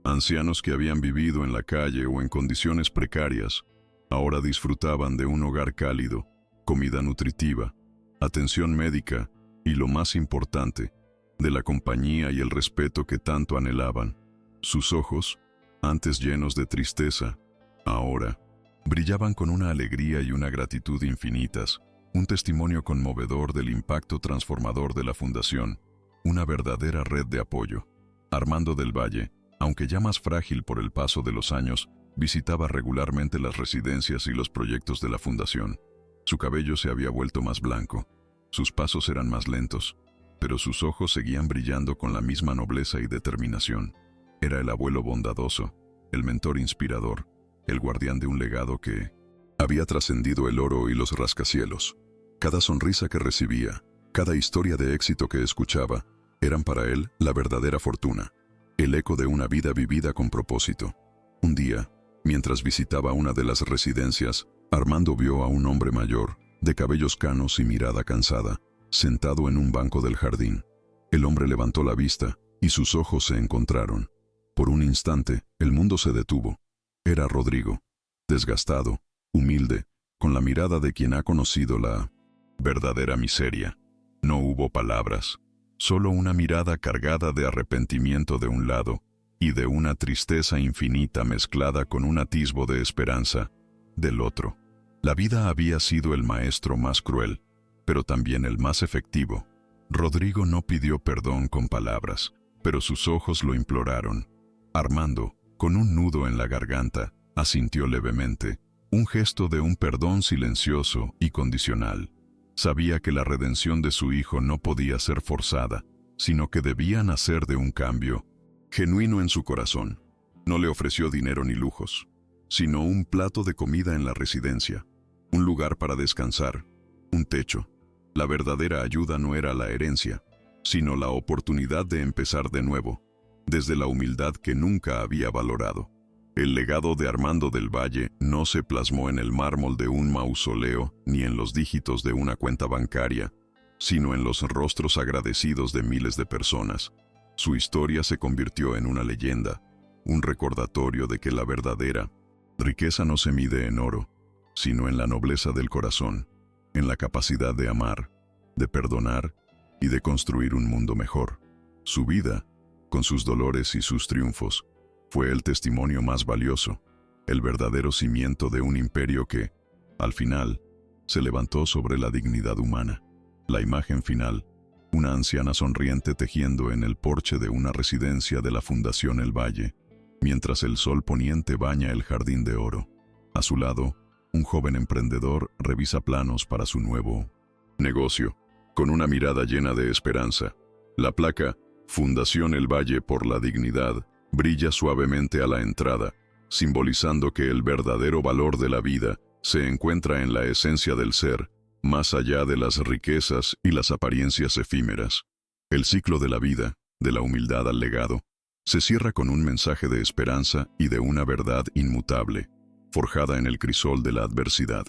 Ancianos que habían vivido en la calle o en condiciones precarias, ahora disfrutaban de un hogar cálido, comida nutritiva, atención médica y, lo más importante, de la compañía y el respeto que tanto anhelaban. Sus ojos, antes llenos de tristeza, ahora brillaban con una alegría y una gratitud infinitas, un testimonio conmovedor del impacto transformador de la Fundación, una verdadera red de apoyo. Armando del Valle, aunque ya más frágil por el paso de los años, visitaba regularmente las residencias y los proyectos de la Fundación. Su cabello se había vuelto más blanco, sus pasos eran más lentos, pero sus ojos seguían brillando con la misma nobleza y determinación. Era el abuelo bondadoso, el mentor inspirador, el guardián de un legado que había trascendido el oro y los rascacielos. Cada sonrisa que recibía, cada historia de éxito que escuchaba, eran para él la verdadera fortuna, el eco de una vida vivida con propósito. Un día, mientras visitaba una de las residencias, Armando vio a un hombre mayor, de cabellos canos y mirada cansada, sentado en un banco del jardín. El hombre levantó la vista y sus ojos se encontraron. Por un instante, el mundo se detuvo. Era Rodrigo, desgastado, humilde, con la mirada de quien ha conocido la verdadera miseria. No hubo palabras, solo una mirada cargada de arrepentimiento de un lado y de una tristeza infinita mezclada con un atisbo de esperanza del otro. La vida había sido el maestro más cruel, pero también el más efectivo. Rodrigo no pidió perdón con palabras, pero sus ojos lo imploraron. Armando, con un nudo en la garganta, asintió levemente, un gesto de un perdón silencioso y condicional. Sabía que la redención de su hijo no podía ser forzada, sino que debía nacer de un cambio genuino en su corazón. No le ofreció dinero ni lujos, sino un plato de comida en la residencia, un lugar para descansar, un techo. La verdadera ayuda no era la herencia, sino la oportunidad de empezar de nuevo, desde la humildad que nunca había valorado. El legado de Armando del Valle no se plasmó en el mármol de un mausoleo ni en los dígitos de una cuenta bancaria, sino en los rostros agradecidos de miles de personas. Su historia se convirtió en una leyenda, un recordatorio de que la verdadera riqueza no se mide en oro, sino en la nobleza del corazón, en la capacidad de amar, de perdonar y de construir un mundo mejor. Su vida, con sus dolores y sus triunfos, fue el testimonio más valioso, el verdadero cimiento de un imperio que, al final, se levantó sobre la dignidad humana. La imagen final, una anciana sonriente tejiendo en el porche de una residencia de la Fundación El Valle, mientras el sol poniente baña el jardín de oro. A su lado, un joven emprendedor revisa planos para su nuevo negocio, con una mirada llena de esperanza. La placa Fundación El Valle por la Dignidad brilla suavemente a la entrada, simbolizando que el verdadero valor de la vida se encuentra en la esencia del ser, más allá de las riquezas y las apariencias efímeras. El ciclo de la vida, de la humildad al legado, se cierra con un mensaje de esperanza y de una verdad inmutable, forjada en el crisol de la adversidad.